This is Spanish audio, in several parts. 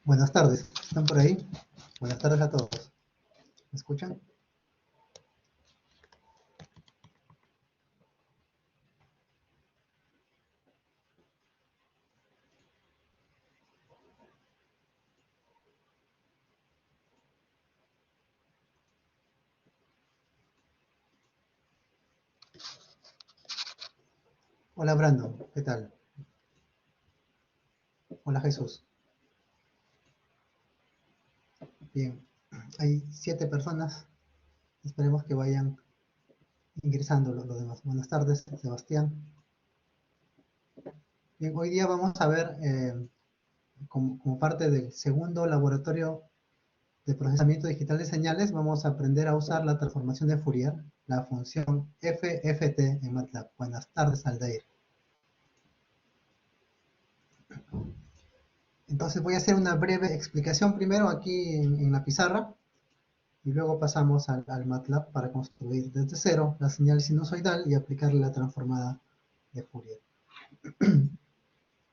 Buenas tardes, ¿están por ahí? Buenas tardes a todos. ¿Me escuchan? Hola Brandon, ¿qué tal? Hola Jesús. Bien, hay 7 personas. Esperemos que vayan ingresando los demás. Buenas tardes, Sebastián. Bien, hoy día vamos a ver, como parte del segundo laboratorio de procesamiento digital de señales, vamos a aprender a usar la transformación de Fourier, la función FFT en MATLAB. Buenas tardes, Aldair. Entonces voy a hacer una breve explicación primero aquí en la pizarra y luego pasamos al MATLAB para construir desde cero la señal sinusoidal y aplicarle la transformada de Fourier.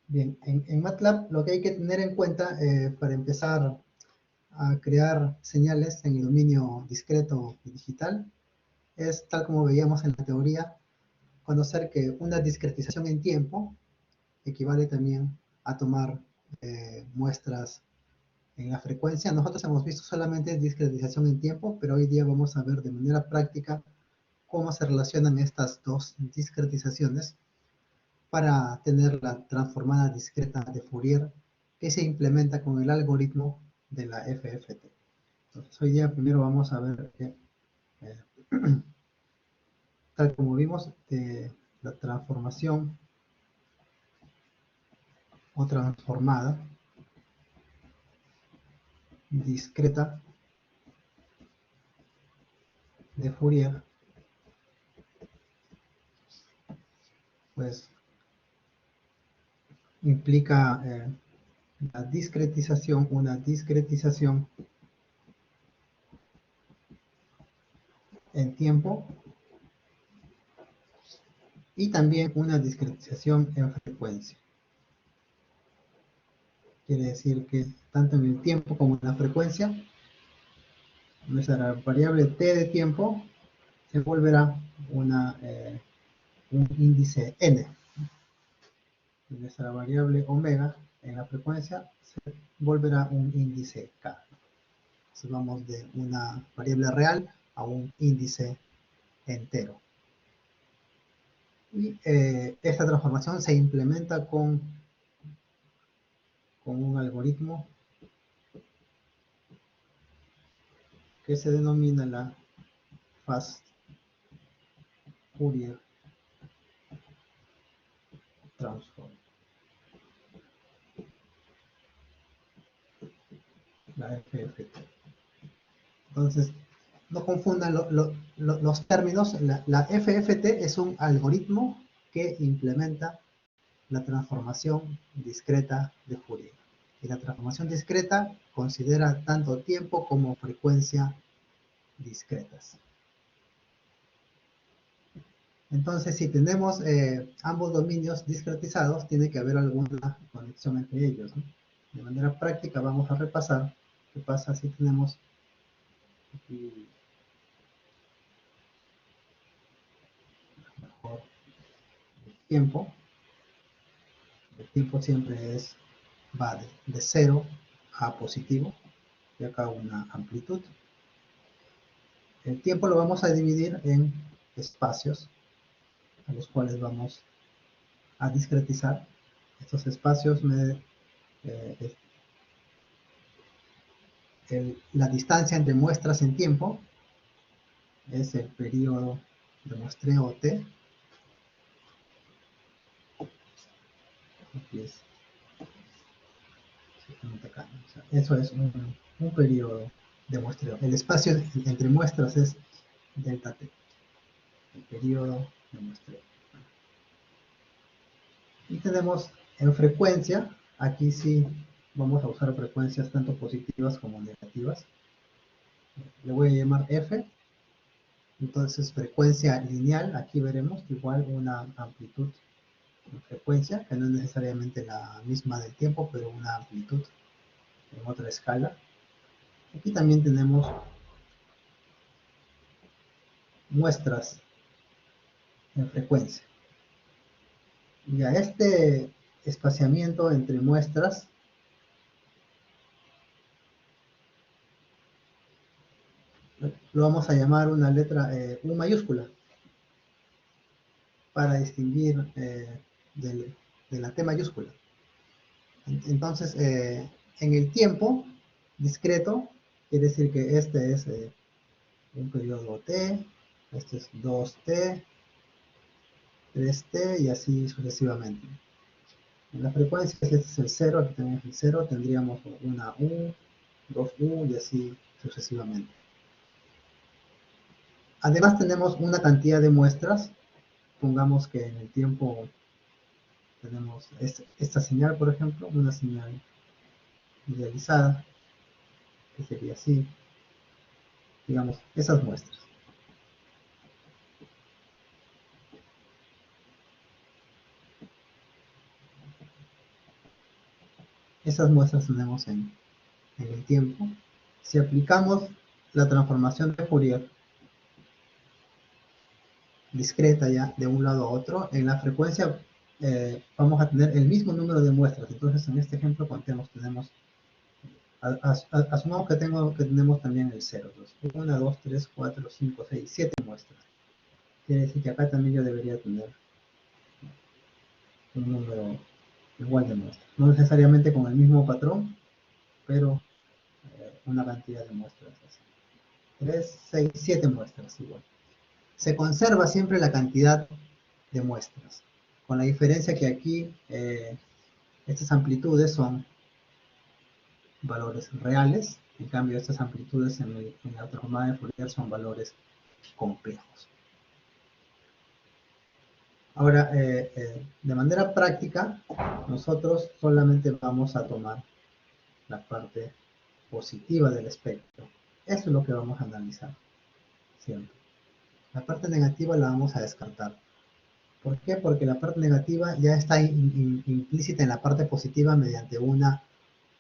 Bien, en MATLAB lo que hay que tener en cuenta para empezar a crear señales en el dominio discreto y digital es, tal como veíamos en la teoría, conocer que una discretización en tiempo equivale también a tomar muestras en la frecuencia. Nosotros hemos visto solamente discretización en tiempo, pero hoy día vamos a ver de manera práctica cómo se relacionan estas dos discretizaciones para tener la transformada discreta de Fourier que se implementa con el algoritmo de la FFT. Entonces hoy día primero vamos a ver que, tal como vimos, la transformación o transformada discreta de Fourier, pues implica la discretización, una discretización en tiempo y también una discretización en frecuencia. Quiere decir que tanto en el tiempo como en la frecuencia, nuestra variable t de tiempo se volverá un índice n. Y nuestra variable omega en la frecuencia se volverá un índice k. Entonces vamos de una variable real a un índice entero. Y esta transformación se implementa con un algoritmo que se denomina la Fast Fourier Transform, la FFT. Entonces, no confundan los términos. La FFT es un algoritmo que implementa la transformación discreta de Fourier. Y la transformación discreta considera tanto tiempo como frecuencia discretas. Entonces, si tenemos ambos dominios discretizados, tiene que haber alguna conexión entre ellos, ¿no? De manera práctica vamos a repasar qué pasa si tenemos aquí mejor el tiempo. El tiempo siempre va de 0 a positivo, y acá una amplitud. El tiempo lo vamos a dividir en espacios, a los cuales vamos a discretizar. Estos espacios la distancia entre muestras en tiempo es el periodo de muestreo t. Aquí es, acá, o sea, eso es un periodo de muestreo. El espacio entre muestras es delta t, el periodo de muestreo. Y tenemos en frecuencia, aquí sí vamos a usar frecuencias tanto positivas como negativas. Le voy a llamar f. Entonces frecuencia lineal, aquí veremos igual una amplitud en frecuencia, que no es necesariamente la misma del tiempo, pero una amplitud. en otra escala. Aquí también tenemos muestras en frecuencia. Y a este espaciamiento entre muestras lo vamos a llamar una letra U mayúscula para distinguir de la T mayúscula. Entonces, en el tiempo discreto, quiere decir que este es un periodo T, este es 2T, 3T y así sucesivamente. En la frecuencia, este es el 0, aquí tenemos el 0, tendríamos una U, 2U y así sucesivamente. Además tenemos una cantidad de muestras, pongamos que en el tiempo tenemos esta señal, por ejemplo, una señal idealizada, que sería así, digamos, esas muestras. Esas muestras tenemos en el tiempo. Si aplicamos la transformación de Fourier discreta ya de un lado a otro, en la frecuencia vamos a tener el mismo número de muestras. Entonces en este ejemplo contemos, tenemos, asumamos que tenemos también el 0, 1, 2, 3, 4, 5, 6, 7 muestras. Quiere decir que acá también yo debería tener un número igual de muestras. No necesariamente con el mismo patrón, pero una cantidad de muestras así. 3, 6, 7 muestras igual. Se conserva siempre la cantidad de muestras, con la diferencia que aquí estas amplitudes son valores reales, en cambio estas amplitudes en la transformada de Fourier son valores complejos. Ahora, de manera práctica, nosotros solamente vamos a tomar la parte positiva del espectro. Eso es lo que vamos a analizar siempre. La parte negativa la vamos a descartar. ¿Por qué? Porque la parte negativa ya está implícita en la parte positiva mediante una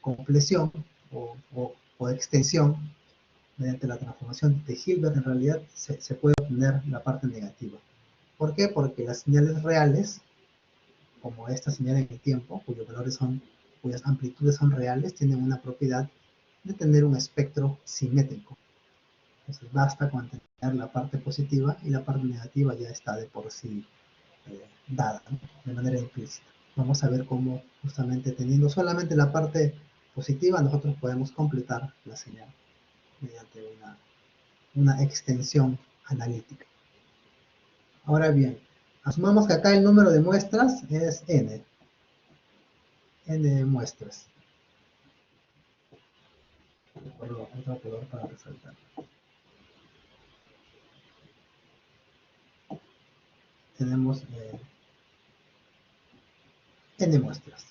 compleción o extensión mediante la transformación de Hilbert. En realidad se puede obtener la parte negativa. ¿Por qué? Porque las señales reales, como esta señal en el tiempo, cuyas amplitudes son reales, tienen una propiedad de tener un espectro simétrico. Entonces basta con tener la parte positiva y la parte negativa ya está de por sí dada, ¿no? De manera implícita. Vamos a ver cómo justamente teniendo solamente la parte positiva nosotros podemos completar la señal mediante una extensión analítica. Ahora bien, asumamos que acá el número de muestras es n muestras. Otro color para resaltar. Tenemos n muestras.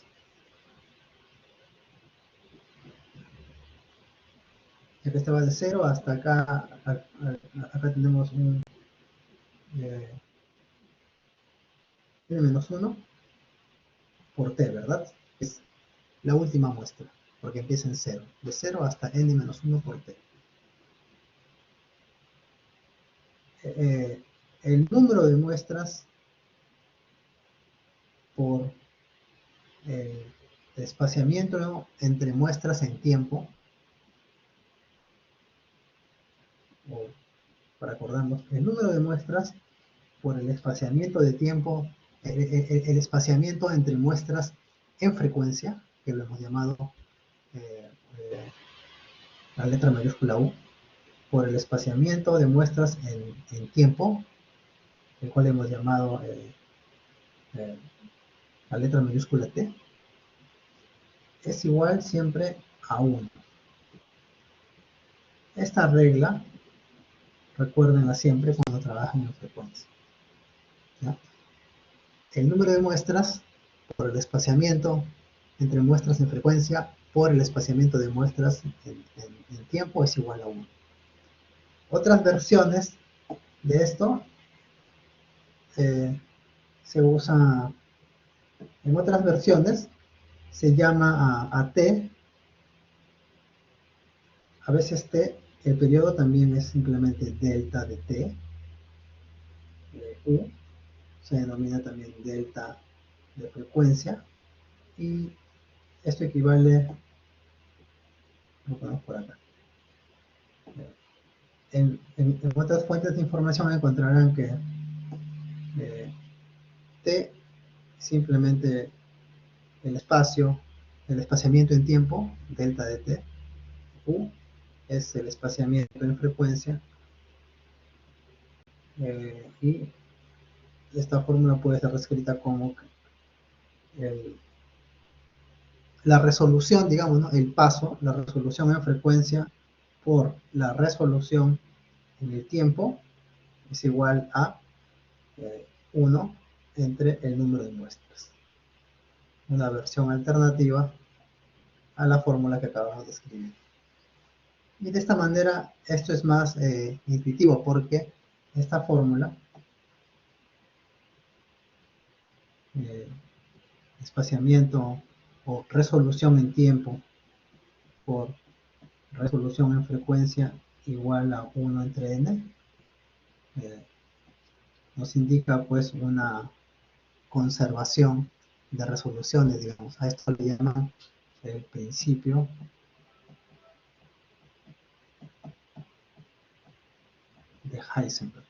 Este va de 0 hasta acá. Acá tenemos un n-1 por t, ¿verdad? Es la última muestra, porque empieza en 0. De 0 hasta n-1 por t. El número de muestras por el espaciamiento entre muestras en tiempo, o para acordarnos, el número de muestras por el espaciamiento de tiempo, el espaciamiento entre muestras en frecuencia, que lo hemos llamado la letra mayúscula U, por el espaciamiento de muestras en tiempo, el cual hemos llamado la letra mayúscula T, es igual siempre a 1. Esta regla, recuérdenla siempre cuando trabajan en frecuencia, ¿ya? El número de muestras por el espaciamiento entre muestras en frecuencia por el espaciamiento de muestras en tiempo es igual a 1. Otras versiones de esto se usa, en otras versiones se llama a t A veces t, el periodo también es simplemente delta de t, u, se denomina también delta de frecuencia, y esto equivale, lo ponemos por acá. En otras fuentes de información encontrarán que t simplemente el espacio, el espaciamiento en tiempo, delta de t, u es el espaciamiento en frecuencia, y esta fórmula puede ser reescrita como la resolución, digamos, ¿no? El paso, la resolución en frecuencia por la resolución en el tiempo es igual a 1 entre el número de muestras. Una versión alternativa a la fórmula que acabamos de escribir. Y de esta manera esto es más intuitivo porque esta fórmula, espaciamiento o resolución en tiempo por resolución en frecuencia igual a 1 entre n, nos indica pues una conservación de resoluciones, digamos. A esto le llaman el principio de Heisenberg.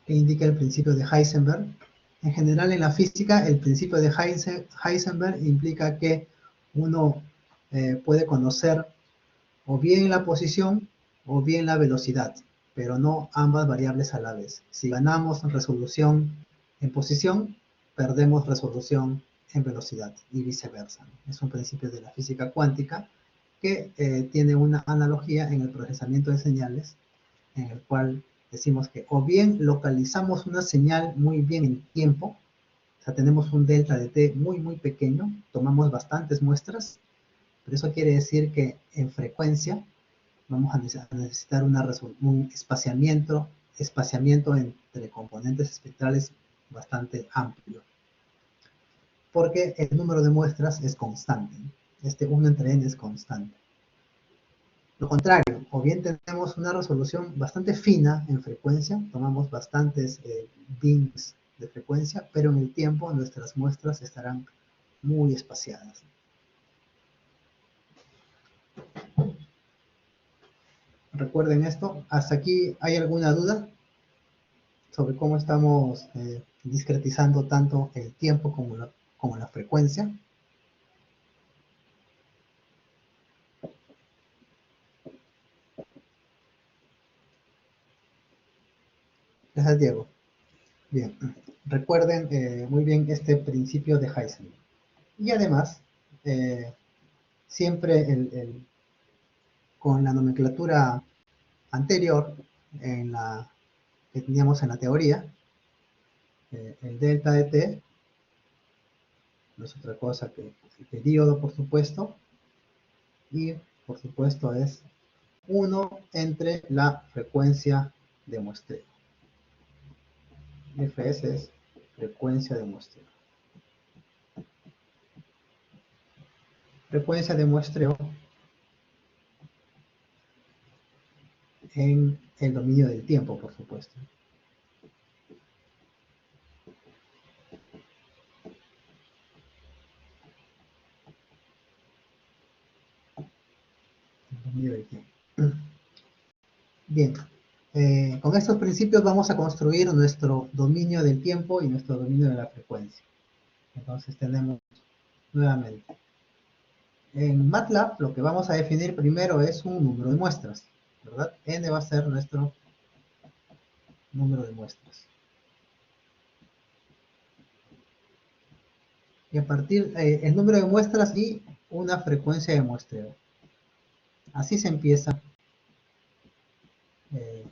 ¿Qué indica el principio de Heisenberg? En general en la física el principio de Heisenberg implica que uno puede conocer o bien la posición o bien la velocidad, pero no ambas variables a la vez. Si ganamos resolución en posición, perdemos resolución en velocidad y viceversa. Es un principio de la física cuántica que tiene una analogía en el procesamiento de señales, en el cual decimos que o bien localizamos una señal muy bien en tiempo, o sea, tenemos un delta de t muy pequeño, tomamos bastantes muestras, pero eso quiere decir que en frecuencia vamos a necesitar un espaciamiento entre componentes espectrales bastante amplio, porque el número de muestras es constante. Este 1 entre n es constante. Lo contrario, o bien tenemos una resolución bastante fina en frecuencia, tomamos bastantes bits de frecuencia, pero en el tiempo nuestras muestras estarán muy espaciadas. Recuerden esto. ¿Hasta aquí hay alguna duda sobre cómo estamos discretizando tanto el tiempo como la frecuencia? Gracias, Diego. Bien, recuerden muy bien este principio de Heisenberg. Y además, siempre con la nomenclatura anterior que teníamos en la teoría, el delta de t no es otra cosa que el periodo, por supuesto, y por supuesto es 1 entre la frecuencia de muestreo. Fs es frecuencia de muestreo. Frecuencia de muestreo en el dominio del tiempo, por supuesto. El dominio del tiempo. Bien, con estos principios vamos a construir nuestro dominio del tiempo y nuestro dominio de la frecuencia. Entonces tenemos nuevamente, en MATLAB lo que vamos a definir primero es un número de muestras, ¿verdad? N va a ser nuestro número de muestras. Y a partir el número de muestras y una frecuencia de muestreo. Así se empieza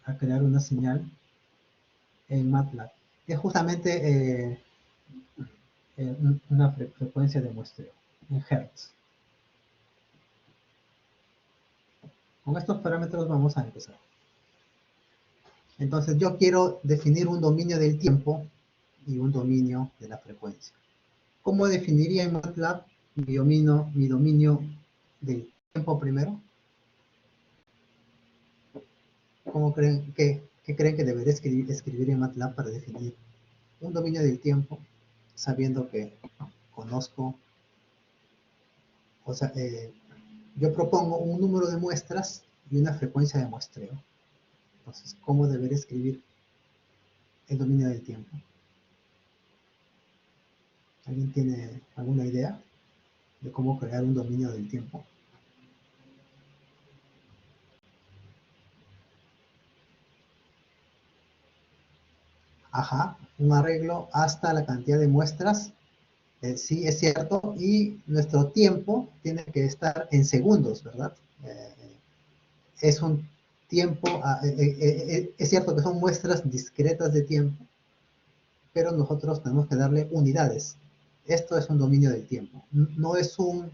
a crear una señal en MATLAB, que es justamente una frecuencia de muestreo en Hertz. Con estos parámetros vamos a empezar. Entonces yo quiero definir un dominio del tiempo y un dominio de la frecuencia. ¿Cómo definiría en MATLAB mi dominio del tiempo primero. ¿Cómo creen qué creen que debería escribir en MATLAB para definir un dominio del tiempo, sabiendo que conozco, o sea, yo propongo un número de muestras y una frecuencia de muestreo? Entonces, ¿cómo debería escribir el dominio del tiempo? ¿Alguien tiene alguna idea de cómo crear un dominio del tiempo? Ajá, un arreglo hasta la cantidad de muestras. Sí, es cierto, y nuestro tiempo tiene que estar en segundos, ¿verdad? Es un tiempo, es cierto que son muestras discretas de tiempo, pero nosotros tenemos que darle unidades. Esto es un dominio del tiempo. No es un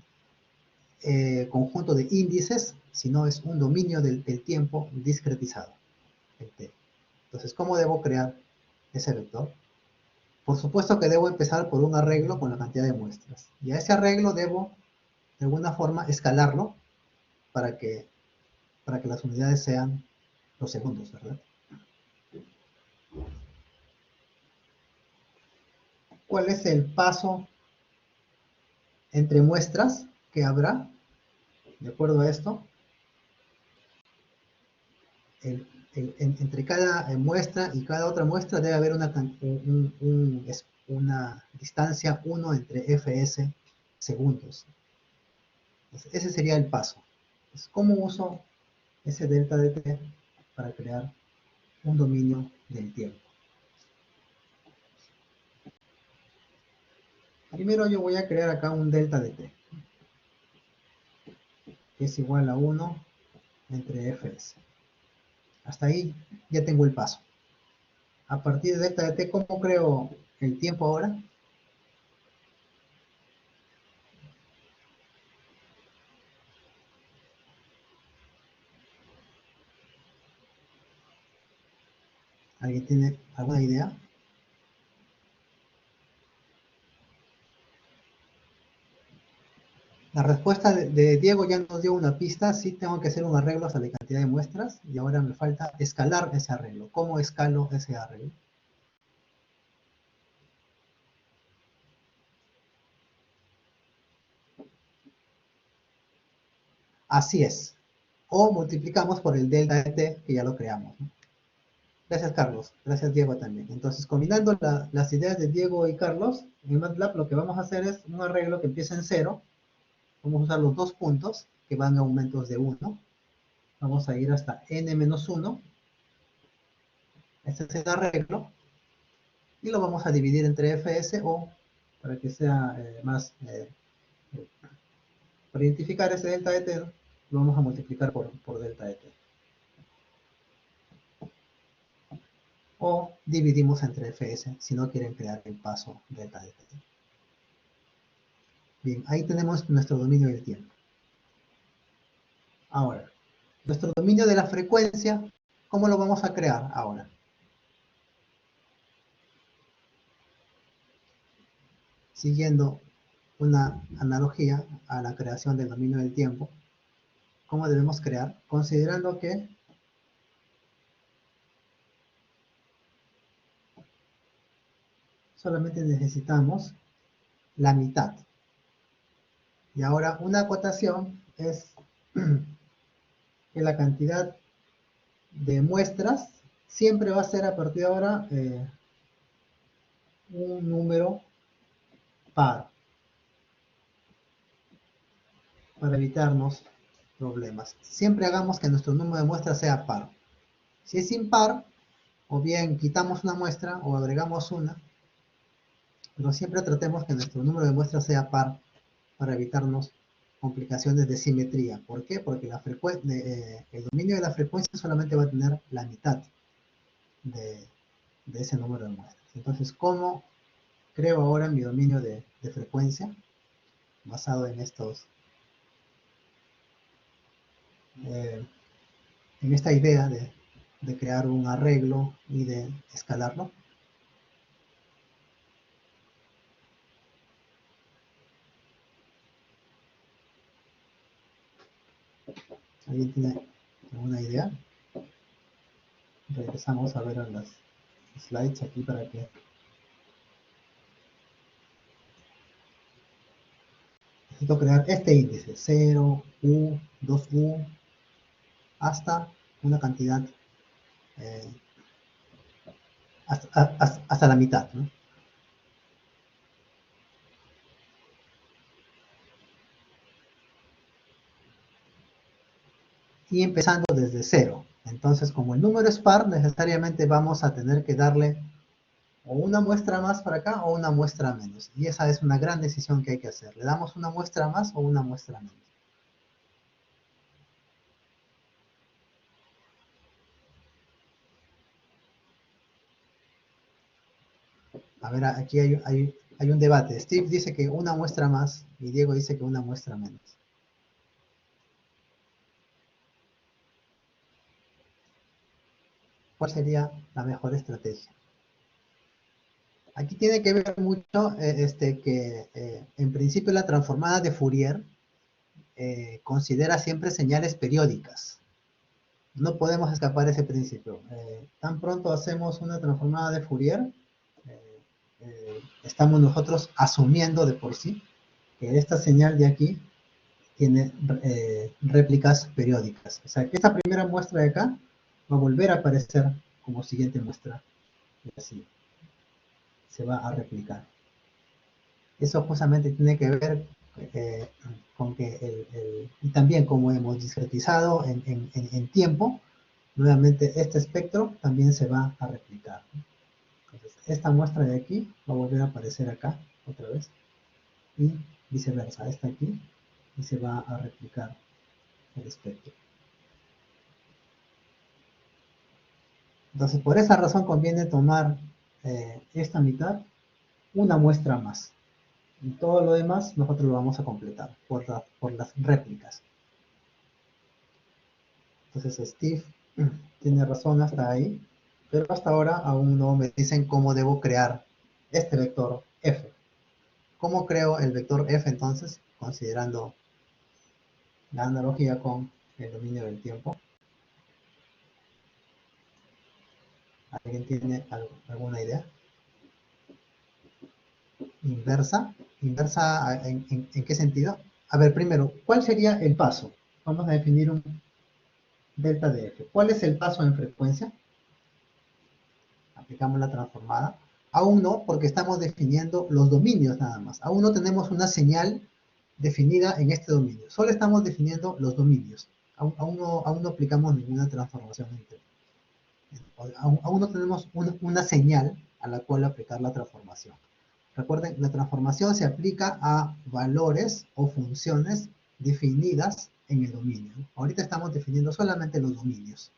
conjunto de índices, sino es un dominio del tiempo discretizado, el T. Entonces, ¿cómo debo crear ese vector? Por supuesto que debo empezar por un arreglo con la cantidad de muestras. Y a ese arreglo debo, de alguna forma, escalarlo para que, para que las unidades sean los segundos, ¿verdad? ¿Cuál es el paso entre muestras que habrá? De acuerdo a esto, entre cada muestra y cada otra muestra debe haber una distancia 1 entre fs segundos. Entonces, ese sería el paso. Entonces, ¿cómo uso ese delta de t para crear un dominio del tiempo? Primero yo voy a crear acá un delta de t, que es igual a 1 entre fs. Hasta ahí ya tengo el paso. A partir de delta de t, ¿cómo creo el tiempo ahora? ¿Alguien tiene alguna idea? La respuesta de Diego ya nos dio una pista. Sí tengo que hacer un arreglo hasta la cantidad de muestras y ahora me falta escalar ese arreglo. ¿Cómo escalo ese arreglo? Así es. O multiplicamos por el delta de t, que ya lo creamos, ¿no? Gracias, Carlos. Gracias, Diego, también. Entonces, combinando las ideas de Diego y Carlos, en MATLAB lo que vamos a hacer es un arreglo que empieza en 0. Vamos a usar los dos puntos, que van a aumentos de 1. Vamos a ir hasta n-1. Este es el arreglo. Y lo vamos a dividir entre fs o, para que sea más, para identificar ese delta de t, lo vamos a multiplicar por delta de t. O dividimos entre fs si no quieren crear el paso delta de t. Bien, ahí tenemos nuestro dominio del tiempo. Ahora, nuestro dominio de la frecuencia, ¿cómo lo vamos a crear ahora? Siguiendo una analogía a la creación del dominio del tiempo, ¿cómo debemos crear? Considerando que solamente necesitamos la mitad. Y ahora una acotación es que la cantidad de muestras siempre va a ser a partir de ahora un número par, para evitarnos problemas. Siempre hagamos que nuestro número de muestras sea par. Si es impar, o bien quitamos una muestra o agregamos una, pero siempre tratemos que nuestro número de muestras sea par para evitarnos complicaciones de simetría. ¿Por qué? Porque el dominio de la frecuencia solamente va a tener la mitad de, de ese número de muestras. Entonces, ¿cómo creo ahora mi dominio de frecuencia? Basado eh, en esta idea de crear un arreglo y de escalarlo. ¿Alguien tiene alguna idea? Regresamos a ver a las slides aquí para que... Necesito crear este índice, 0, U, 2U, hasta una cantidad, eh, hasta la mitad, ¿no? Y empezando desde 0. Entonces, como el número es par, necesariamente vamos a tener que darle o una muestra más para acá o una muestra menos. Y esa es una gran decisión que hay que hacer. ¿Le damos una muestra más o una muestra menos? A ver, aquí hay un debate. Steve dice que una muestra más y Diego dice que una muestra menos. ¿Cuál sería la mejor estrategia? Aquí tiene que ver mucho en principio la transformada de Fourier considera siempre señales periódicas. No podemos escapar de ese principio. Tan pronto hacemos una transformada de Fourier, estamos nosotros asumiendo de por sí que esta señal de aquí tiene réplicas periódicas. O sea, que esta primera muestra de acá va a volver a aparecer como siguiente muestra. Y así se va a replicar. Eso justamente tiene que ver eh, con que y también como hemos discretizado en tiempo, nuevamente este espectro también se va a replicar. Entonces, esta muestra de aquí va a volver a aparecer acá otra vez y viceversa, esta aquí, y se va a replicar el espectro. Entonces, por esa razón conviene tomar esta mitad, una muestra más. Y todo lo demás nosotros lo vamos a completar por las réplicas. Entonces Steve tiene razón hasta ahí, pero hasta ahora aún no me dicen cómo debo crear este vector f. ¿Cómo creo el vector f entonces? Considerando la analogía con el dominio del tiempo. ¿Alguien tiene alguna idea? Inversa. ¿Inversa en qué sentido? A ver, primero, ¿cuál sería el paso? Vamos a definir un delta de f. ¿Cuál es el paso en frecuencia? Aplicamos la transformada. Aún no, porque estamos definiendo los dominios nada más. Aún no tenemos una señal definida en este dominio. Solo estamos definiendo los dominios. Aún no aplicamos ninguna transformación. Aún no tenemos una señal a la cual aplicar la transformación. Recuerden, la transformación se aplica a valores o funciones definidas en el dominio. Ahorita estamos definiendo solamente los dominios.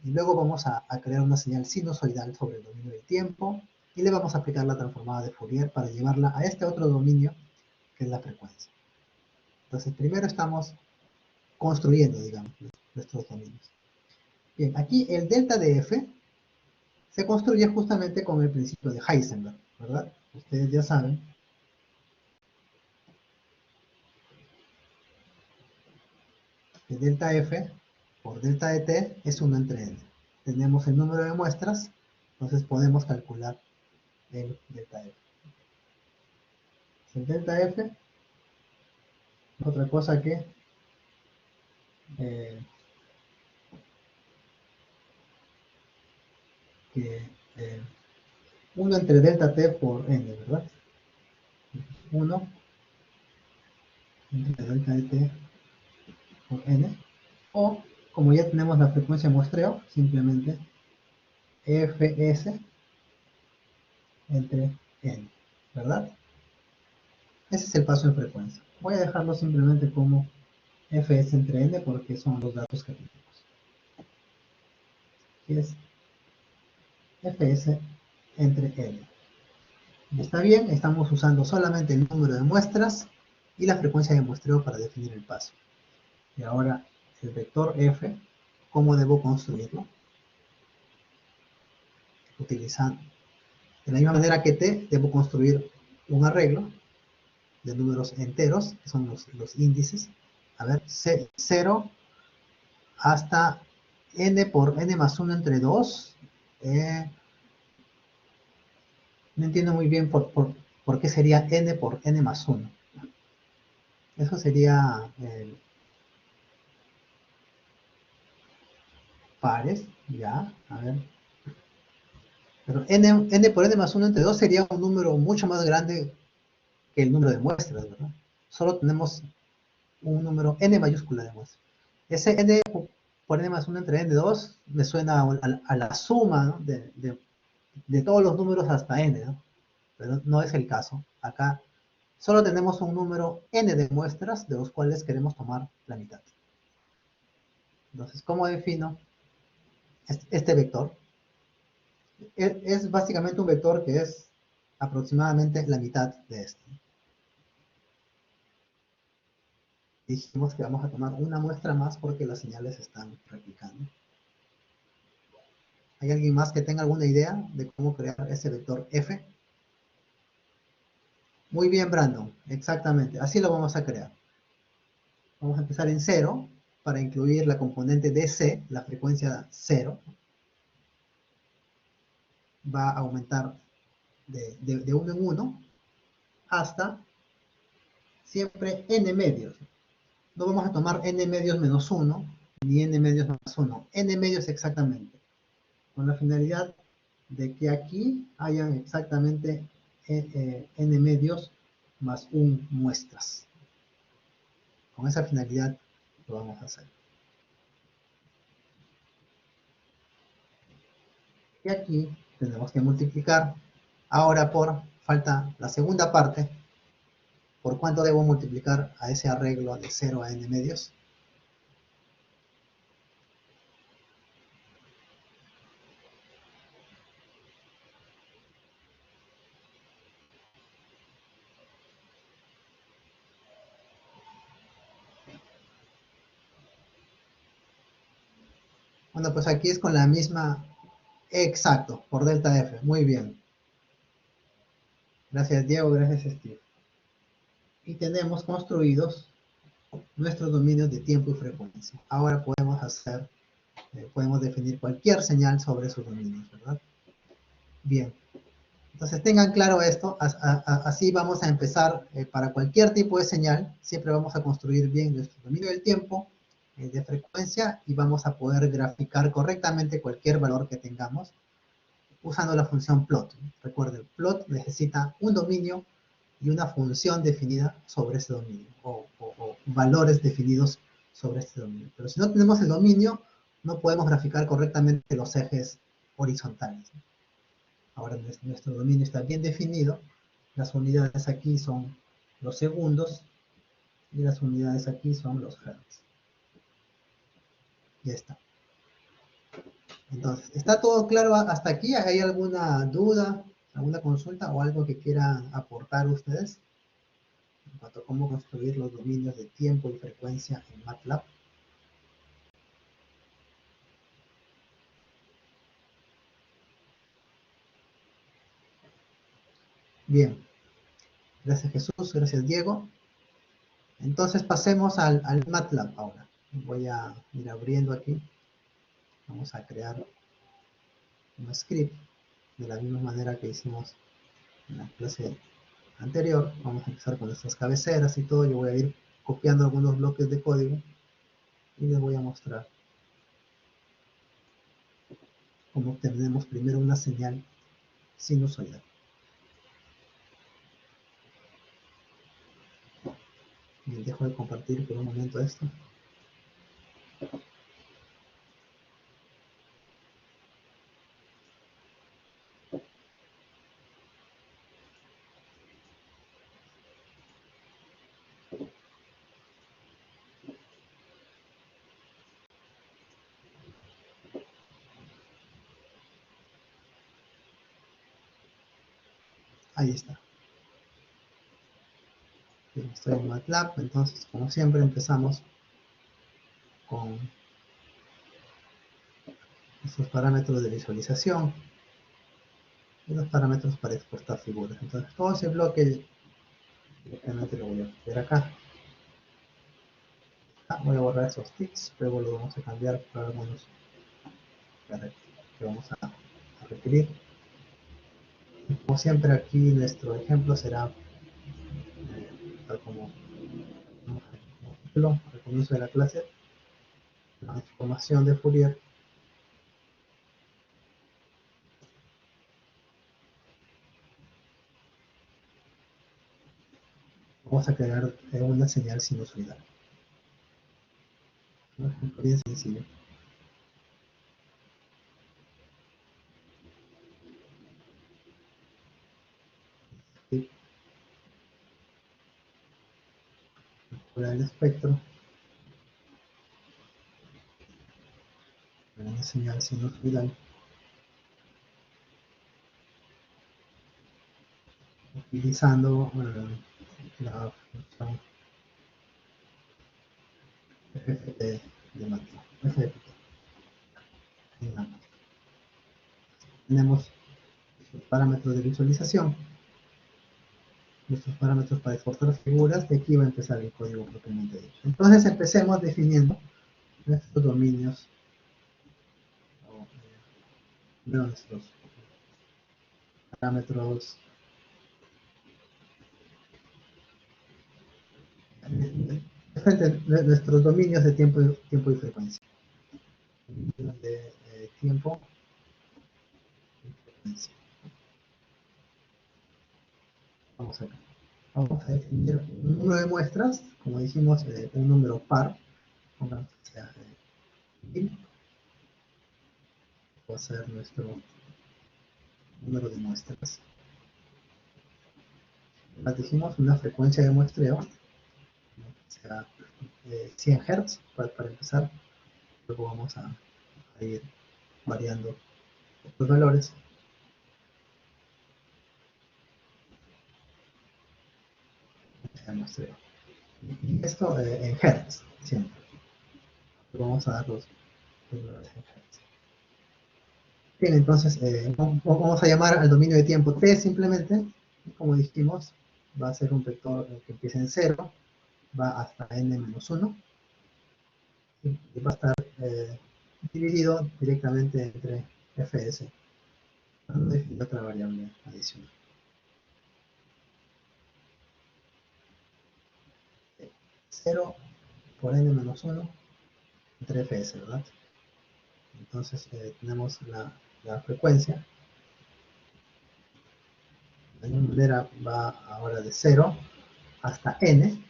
Y luego vamos a crear una señal sinusoidal sobre el dominio del tiempo y le vamos a aplicar la transformada de Fourier para llevarla a este otro dominio que es la frecuencia. Entonces primero estamos construyendo, digamos, nuestros dominios. Bien, aquí el delta de f se construye justamente con el principio de Heisenberg, ¿verdad? Ustedes ya saben que delta f por delta de t es 1 entre n. Tenemos el número de muestras, entonces podemos calcular el delta f. El delta f es otra cosa que 1 entre delta t por n, ¿verdad? 1 entre delta de t por n. O, como ya tenemos la frecuencia de muestreo, simplemente fs entre n, ¿verdad? Ese es el paso en frecuencia. Voy a dejarlo simplemente como fs entre n porque son los datos que tenemos. Y es fs entre n. Está bien, estamos usando solamente el número de muestras y la frecuencia de muestreo para definir el paso. Y ahora el vector f, ¿cómo debo construirlo? Utilizando, de la misma manera que t, debo construir un arreglo de números enteros, que son los índices, A ver, 0 hasta n por n más 1 entre 2. No entiendo muy bien por qué sería n por n más 1. Eso sería pares, ya, a ver. Pero n por n más 1 entre 2 sería un número mucho más grande que el número de muestras, ¿verdad? Solo tenemos un número n mayúscula de muestras. Ese n por n más 1 entre n2 me suena a la suma, ¿no? de todos los números hasta n, ¿no? Pero no es el caso. Acá solo tenemos un número n de muestras de los cuales queremos tomar la mitad. Entonces, ¿cómo defino este vector? Es básicamente un vector que es aproximadamente la mitad de este. Dijimos que vamos a tomar una muestra más porque las señales están replicando. ¿Hay alguien más que tenga alguna idea de cómo crear ese vector f? Muy bien, Brandon. Exactamente. Así lo vamos a crear. Vamos a empezar en 0 para incluir la componente DC, la frecuencia 0. Va a aumentar de 1 en 1 hasta siempre n medios. No vamos a tomar n medios menos 1 ni n medios más 1. N medios exactamente. Con la finalidad de que aquí hayan exactamente n medios más 1 muestras. Con esa finalidad lo vamos a hacer. Y aquí tenemos que multiplicar ahora falta la segunda parte. ¿Por cuánto debo multiplicar a ese arreglo de 0 a n medios? Bueno, pues aquí es con la misma. Exacto, por delta F. Muy bien. Gracias, Diego. Gracias, Steve. Y tenemos construidos nuestros dominios de tiempo y frecuencia. Ahora podemos definir cualquier señal sobre esos dominios, ¿verdad? Bien. Entonces tengan claro esto, así vamos a empezar para cualquier tipo de señal, siempre vamos a construir bien nuestro dominio del tiempo, de frecuencia, y vamos a poder graficar correctamente cualquier valor que tengamos usando la función plot. Recuerden, plot necesita un dominio y una función definida sobre ese dominio, o valores definidos sobre este dominio. Pero si no tenemos el dominio, no podemos graficar correctamente los ejes horizontales. Ahora nuestro dominio está bien definido. Las unidades aquí son los segundos y las unidades aquí son los hertz. Ya está. Entonces, ¿está todo claro hasta aquí? ¿Hay alguna duda, alguna consulta o algo que quieran aportar ustedes en cuanto a cómo construir los dominios de tiempo y frecuencia en MATLAB? Bien. Gracias, Jesús. Gracias, Diego. Entonces pasemos al MATLAB ahora. Voy a ir abriendo aquí. Vamos a crear un script de la misma manera que hicimos en la clase anterior. Vamos a empezar con nuestras cabeceras y todo. Yo voy a ir copiando algunos bloques de código y les voy a mostrar cómo obtenemos primero una señal sinusoidal. Bien, dejo de compartir por un momento esto. Ahí está. Bien, estoy en MATLAB, entonces como siempre empezamos con estos parámetros de visualización y los parámetros para exportar figuras. Entonces todo ese bloque directamente lo voy a copiar acá. Voy a borrar esos tics, luego lo vamos a cambiar por algunos que vamos a requerir. Como siempre, aquí nuestro ejemplo será tal como ejemplo al comienzo de la clase, la transformación de Fourier. Vamos a crear una señal sinusoidal. Un ejemplo bien sencillo. Y por el espectro, una señal sinusoidal, utilizando la función f de Matrix. Tenemos los parámetros de visualización, nuestros parámetros para exportar figuras, y aquí va a empezar el código propiamente dicho. Entonces empecemos definiendo nuestros dominios, nuestros parámetros nuestros dominios de tiempo y frecuencia. De tiempo y frecuencia. Vamos a definir un número de muestras, como dijimos, un número par, pongamos que sea 1000, va a ser nuestro número de muestras. Dijimos una frecuencia de muestreo, que sea 100 Hz para empezar, luego vamos a ir variando los valores. De muestreo. Esto en Hz, siempre. Vamos a dar los valores en Hz. Bien, entonces vamos a llamar al dominio de tiempo t simplemente, como dijimos, va a ser un vector que empieza en 0, va hasta n-1, y va a estar dividido directamente entre fs, no define otra variable adicional. 0 por n-1 entre fs, ¿verdad? Entonces tenemos la frecuencia. De alguna manera va ahora de 0 hasta n.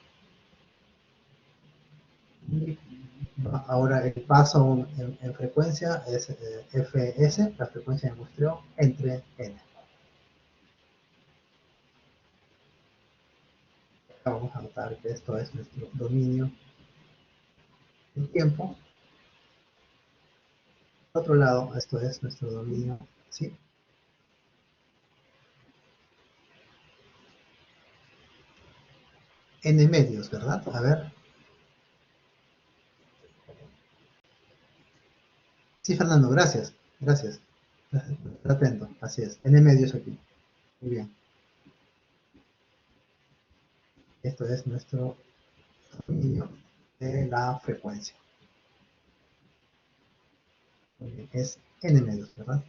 Y ahora el paso en frecuencia es fs, la frecuencia de muestreo, entre n. Vamos a notar que esto es nuestro dominio del tiempo. Por otro lado, esto es nuestro dominio, ¿sí? N medios, ¿verdad? A ver. Sí, Fernando, gracias. Gracias. Atento, así es. N medios aquí. Muy bien. Esto es nuestro dominio de la frecuencia. Muy bien. Es N medios, ¿verdad?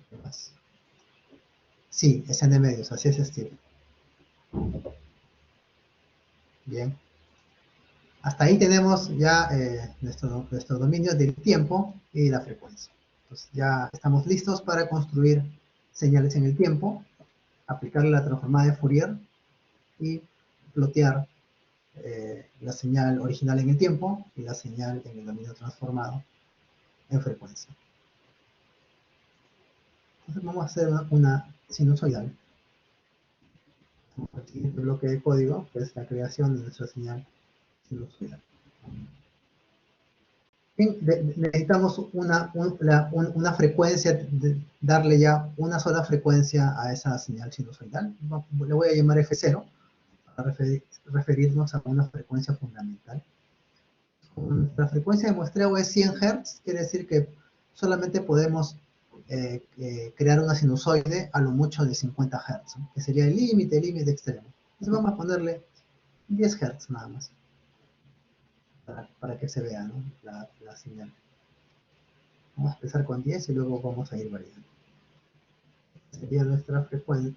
¿Qué más? Sí, es N medios, así es, Steve. Bien. Hasta ahí tenemos ya nuestro dominio del tiempo y la frecuencia. Entonces ya estamos listos para construir señales en el tiempo, aplicarle la transformada de Fourier y plotear la señal original en el tiempo y la señal en el dominio transformado en frecuencia. Entonces vamos a hacer una sinusoidal. El siguiente bloque de código, que es la creación de nuestra señal sinusoidal. Necesitamos una frecuencia, darle ya una sola frecuencia a esa señal sinusoidal. Le voy a llamar F0 para referirnos a una frecuencia fundamental. La frecuencia de muestreo es 100 Hz, quiere decir que solamente podemos crear una sinusoide a lo mucho de 50 Hz, que sería el límite extremo. Entonces vamos a ponerle 10 Hz nada más. para que se vea, ¿no? La señal. Vamos a empezar con 10 y luego vamos a ir variando. Sería nuestra frecuencia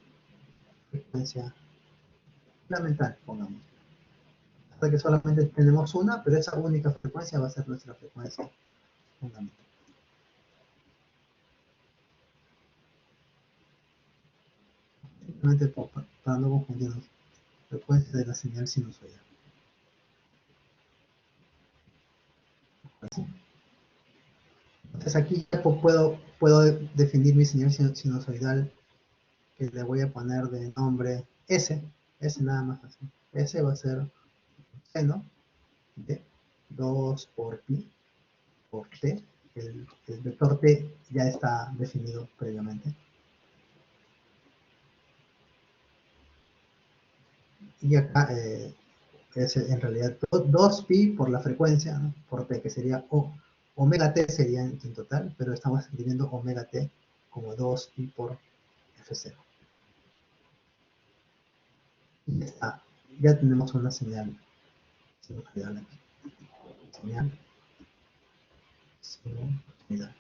fundamental, pongamos. Hasta que solamente tenemos una, pero esa única frecuencia va a ser nuestra frecuencia fundamental. Simplemente para no confundirnos, frecuencia de la señal sinusoidal. Así. Entonces aquí ya puedo definir mi señal sinusoidal, que le voy a poner de nombre S nada más así. S va a ser seno de 2 por pi por t. El vector t ya está definido previamente. Y acá es en realidad 2pi por la frecuencia, ¿no? Por t, que sería omega t sería en total, pero estamos escribiendo omega t como 2pi por f0. Y ya tenemos una señal sinusoidal aquí. Señal sinusoidal.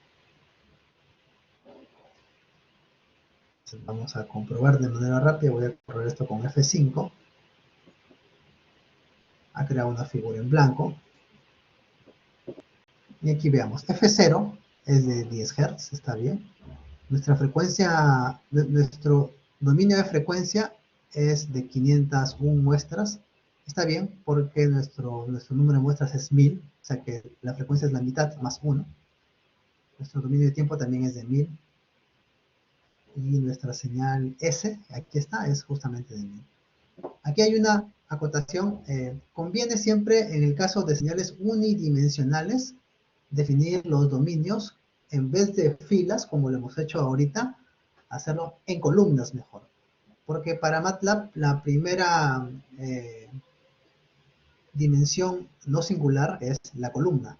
Entonces vamos a comprobar de manera rápida. Voy a correr esto con F5. A crear una figura en blanco. Y aquí veamos, F0 es de 10 Hz, está bien. Nuestra frecuencia, nuestro dominio de frecuencia es de 501 muestras. Está bien, porque nuestro número de muestras es 1000, o sea que la frecuencia es la mitad más 1. Nuestro dominio de tiempo también es de 1000. Y nuestra señal S, aquí está, es justamente de 1000. Aquí hay una acotación. Conviene siempre, en el caso de señales unidimensionales, definir los dominios en vez de filas, como lo hemos hecho ahorita, hacerlo en columnas mejor. Porque para MATLAB la primera dimensión no singular es la columna.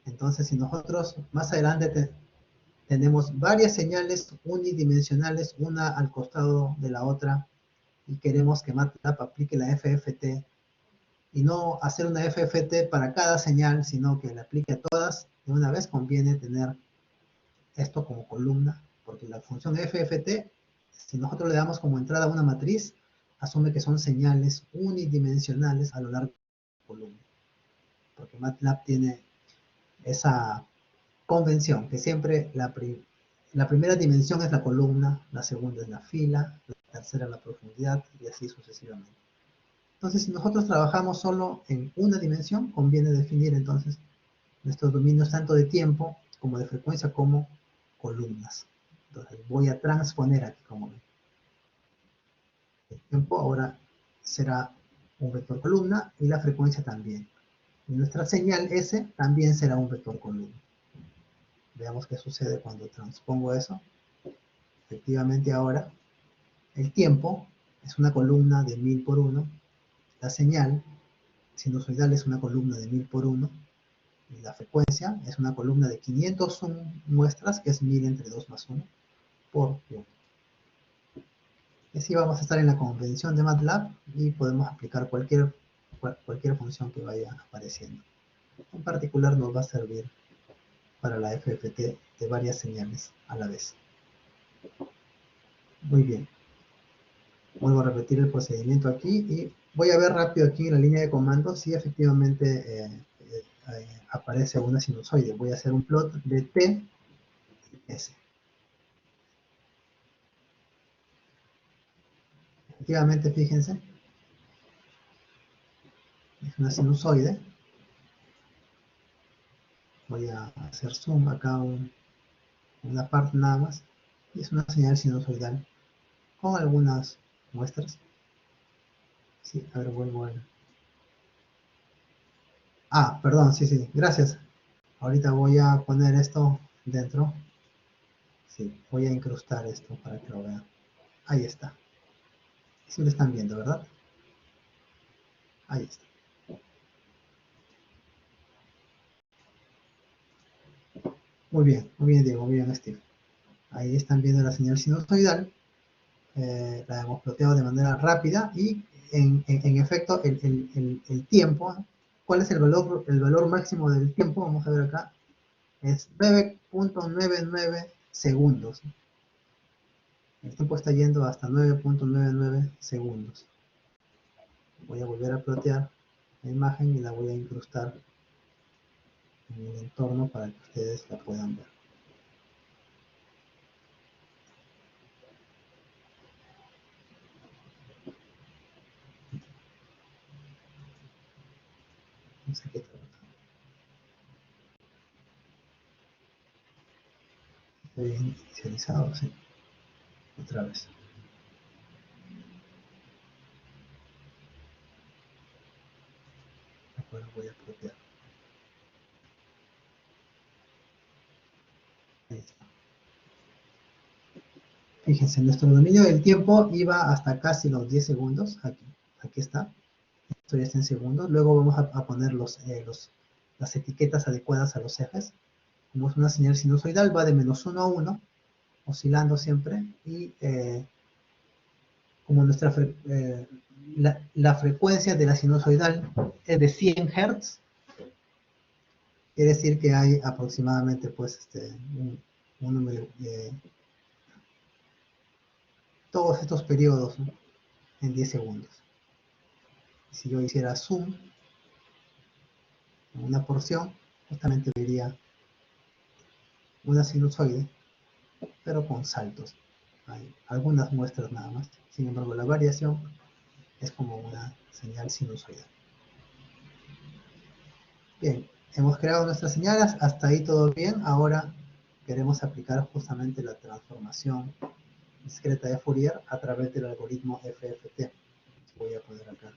Entonces, si nosotros más adelante tenemos varias señales unidimensionales, una al costado de la otra, y queremos que MATLAB aplique la FFT, y no hacer una FFT para cada señal, sino que le aplique a todas de una vez, conviene tener esto como columna, porque la función FFT, si nosotros le damos como entrada a una matriz, asume que son señales unidimensionales a lo largo de la columna. Porque MATLAB tiene esa convención, que siempre la primera dimensión es la columna, la segunda es la fila, la tercera la profundidad, y así sucesivamente. Entonces, si nosotros trabajamos solo en una dimensión, conviene definir entonces nuestros dominios tanto de tiempo como de frecuencia como columnas. Entonces voy a transponer aquí como ven. El tiempo ahora será un vector columna y la frecuencia también. Y nuestra señal S también será un vector columna. Veamos qué sucede cuando transpongo eso. Efectivamente ahora el tiempo es una columna de 1000 por 1. La señal sinusoidal es una columna de 1000 por 1. Y la frecuencia es una columna de 501 muestras, que es 1000 entre 2 más 1, por 1. Y así vamos a estar en la convención de MATLAB y podemos aplicar cualquier función que vaya apareciendo. En particular nos va a servir para la FFT de varias señales a la vez. Muy bien. Vuelvo a repetir el procedimiento aquí y voy a ver rápido aquí en la línea de comandos si efectivamente aparece una sinusoide. Voy a hacer un plot de T y S. Efectivamente, fíjense, es una sinusoide. Voy a hacer zoom acá una parte nada más. Y es una señal sinusoidal con algunas muestras. Sí, a ver, vuelvo a... Ah, perdón, sí, gracias. Ahorita voy a poner esto dentro. Sí, voy a incrustar esto para que lo vean. Ahí está. Sí lo están viendo, ¿verdad? Ahí está. Muy bien, Diego, muy bien, Steve. Ahí están viendo la señal sinusoidal. La hemos ploteado de manera rápida y en efecto el tiempo ¿Cuál es el valor máximo del tiempo? Vamos a ver acá. Es 9.99 segundos. El tiempo está yendo hasta 9.99 segundos. Voy a volver a plotear la imagen y la voy a incrustar en el entorno para que ustedes la puedan ver. No sé qué tal. Está bien inicializado, sí. Otra vez. Ahora voy a plotear. Ahí está. Fíjense, nuestro dominio del tiempo iba hasta casi los 10 segundos. Aquí está. Esto ya está en segundos. Luego vamos a poner las etiquetas adecuadas a los ejes. Como es una señal sinusoidal, va de -1 a 1, oscilando siempre. Y como la frecuencia de la sinusoidal es de 100 Hz, quiere decir que hay aproximadamente pues, un número de todos estos periodos, ¿no? En 10 segundos. Si yo hiciera zoom en una porción, justamente vería una sinusoide, pero con saltos. Hay algunas muestras nada más. Sin embargo, la variación es como una señal sinusoidal. Bien, hemos creado nuestras señales, hasta ahí todo bien. Ahora queremos aplicar justamente la transformación discreta de Fourier a través del algoritmo FFT. Voy a poner acá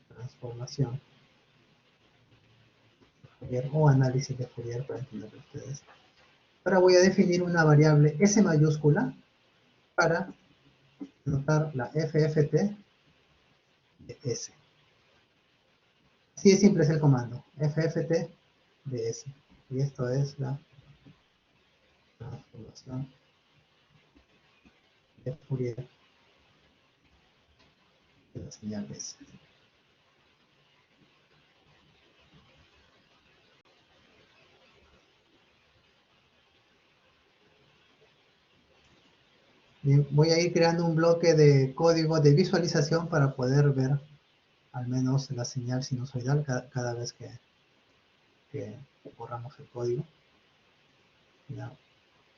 transformación Fourier o análisis de Fourier para entenderlo ustedes. Ahora voy a definir una variable S mayúscula para denotar la FFT de S. Así de simple es el comando, FFT de S. Y esto es la transformación de Fourier de la señal S. Bien, voy a ir creando un bloque de código de visualización para poder ver al menos la señal sinusoidal cada vez que borramos el código. Voy a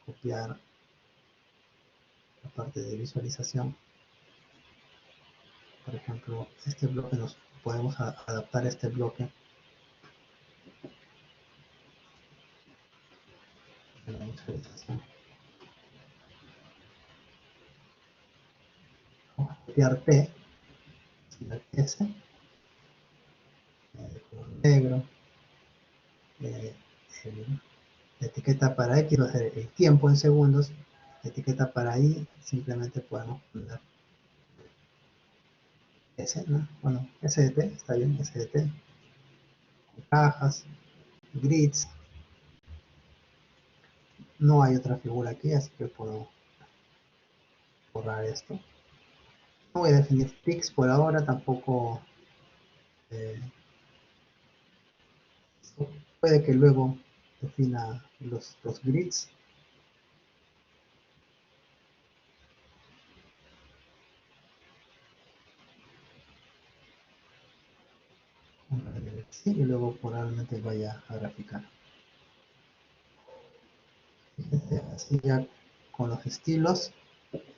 copiar la parte de visualización. Por ejemplo, este bloque nos podemos adaptar a este bloque de la visualización. Vamos a copiar T, S, color negro, la etiqueta para X va a ser el tiempo en segundos, la etiqueta para Y simplemente podemos poner S, ¿no? Bueno, SDT, está bien, SDT, cajas, grids, no hay otra figura aquí, así que puedo borrar esto. No voy a definir ticks por ahora, tampoco puede que luego defina los grids. Sí, y luego probablemente vaya a graficar. Fíjense, así ya con los estilos,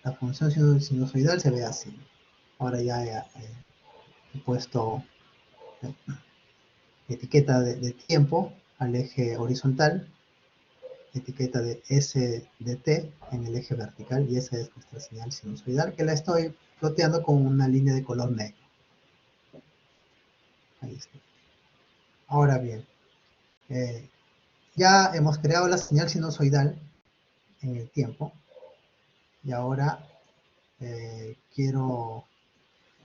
la función sinusoidal se ve así. Ahora ya he puesto etiqueta de tiempo al eje horizontal, etiqueta de S de T en el eje vertical, y esa es nuestra señal sinusoidal, que la estoy ploteando con una línea de color negro. Ahí está. Ahora bien, ya hemos creado la señal sinusoidal en el tiempo, y ahora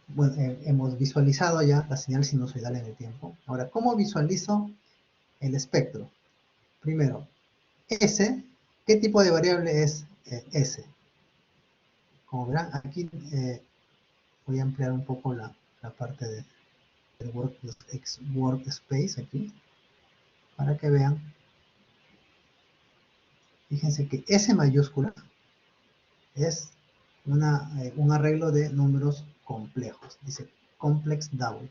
bueno, hemos visualizado ya la señal sinusoidal en el tiempo. Ahora, ¿cómo visualizo el espectro? Primero, S, ¿qué tipo de variable es S? Como verán, aquí voy a ampliar un poco la parte de el workspace aquí, para que vean. Fíjense que S mayúscula es un arreglo de números complejos. Dice complex double.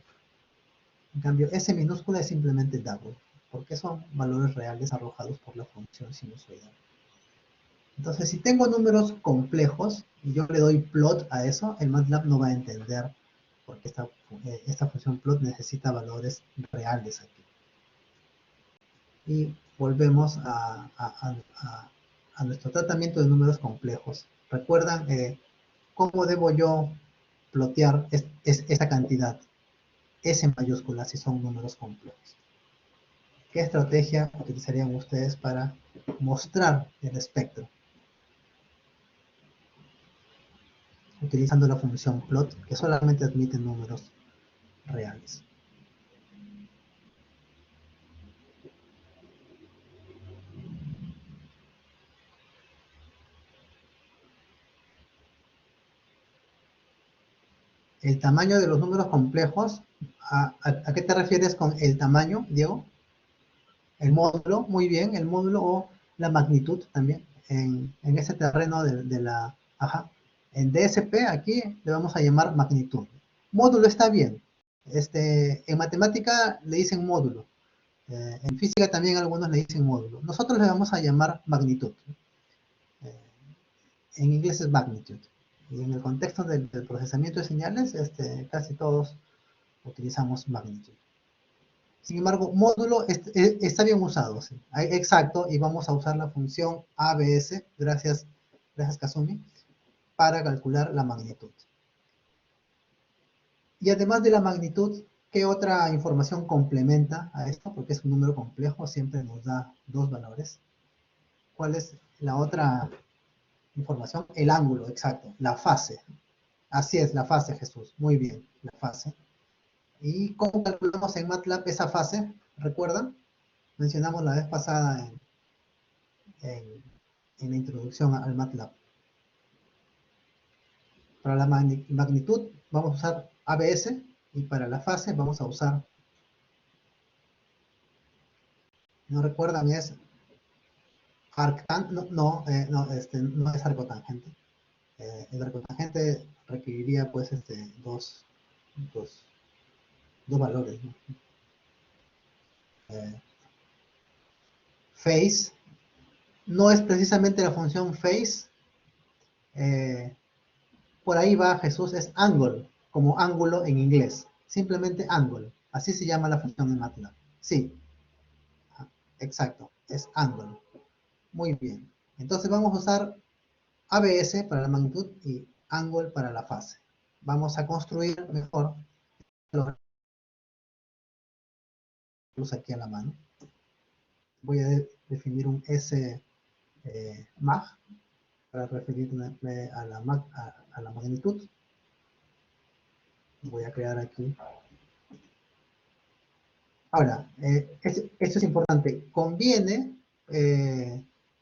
En cambio, S minúscula es simplemente double, porque son valores reales arrojados por la función sinusoidal. Entonces, si tengo números complejos y yo le doy plot a eso, el MATLAB no va a entender porque esta función plot necesita valores reales aquí. Y volvemos a nuestro tratamiento de números complejos. ¿Recuerdan cómo debo yo plotear esta cantidad? S mayúscula si son números complejos. ¿Qué estrategia utilizarían ustedes para mostrar el espectro? Utilizando la función plot, que solamente admite números reales. El tamaño de los números complejos, ¿a qué te refieres con el tamaño, Diego? El módulo, muy bien, el módulo o la magnitud también, en ese terreno de la... Ajá. En DSP aquí le vamos a llamar magnitud. Módulo está bien. En matemática le dicen módulo. En física también algunos le dicen módulo. Nosotros le vamos a llamar magnitud. En inglés es magnitude. Y en el contexto del procesamiento de señales, casi todos utilizamos magnitud. Sin embargo, módulo está bien usado, ¿sí? Exacto, y vamos a usar la función ABS, gracias Kazumi, para calcular la magnitud. Y además de la magnitud, ¿qué otra información complementa a esto? Porque es un número complejo, siempre nos da dos valores. ¿Cuál es la otra información? El ángulo, exacto, la fase. Así es, la fase, Jesús. Muy bien, la fase. ¿Y cómo calculamos en MATLAB esa fase? ¿Recuerdan? Mencionamos la vez pasada en la introducción al MATLAB. Para la magnitud vamos a usar ABS y para la fase vamos a usar, no recuerdan, es arctangente, no es arcotangente. El arcotangente requeriría pues dos valores, ¿no? Phase no es precisamente la función phase, por ahí va Jesús, es angle, como ángulo en inglés, simplemente angle, así se llama la función en MATLAB. Sí, exacto, es angle. Muy bien, entonces vamos a usar ABS para la magnitud y angle para la fase. Vamos a construir mejor los aquí a la mano. Voy a definir un S mag para referirme a la magnitud. Voy a crear aquí. Ahora, esto es importante. Conviene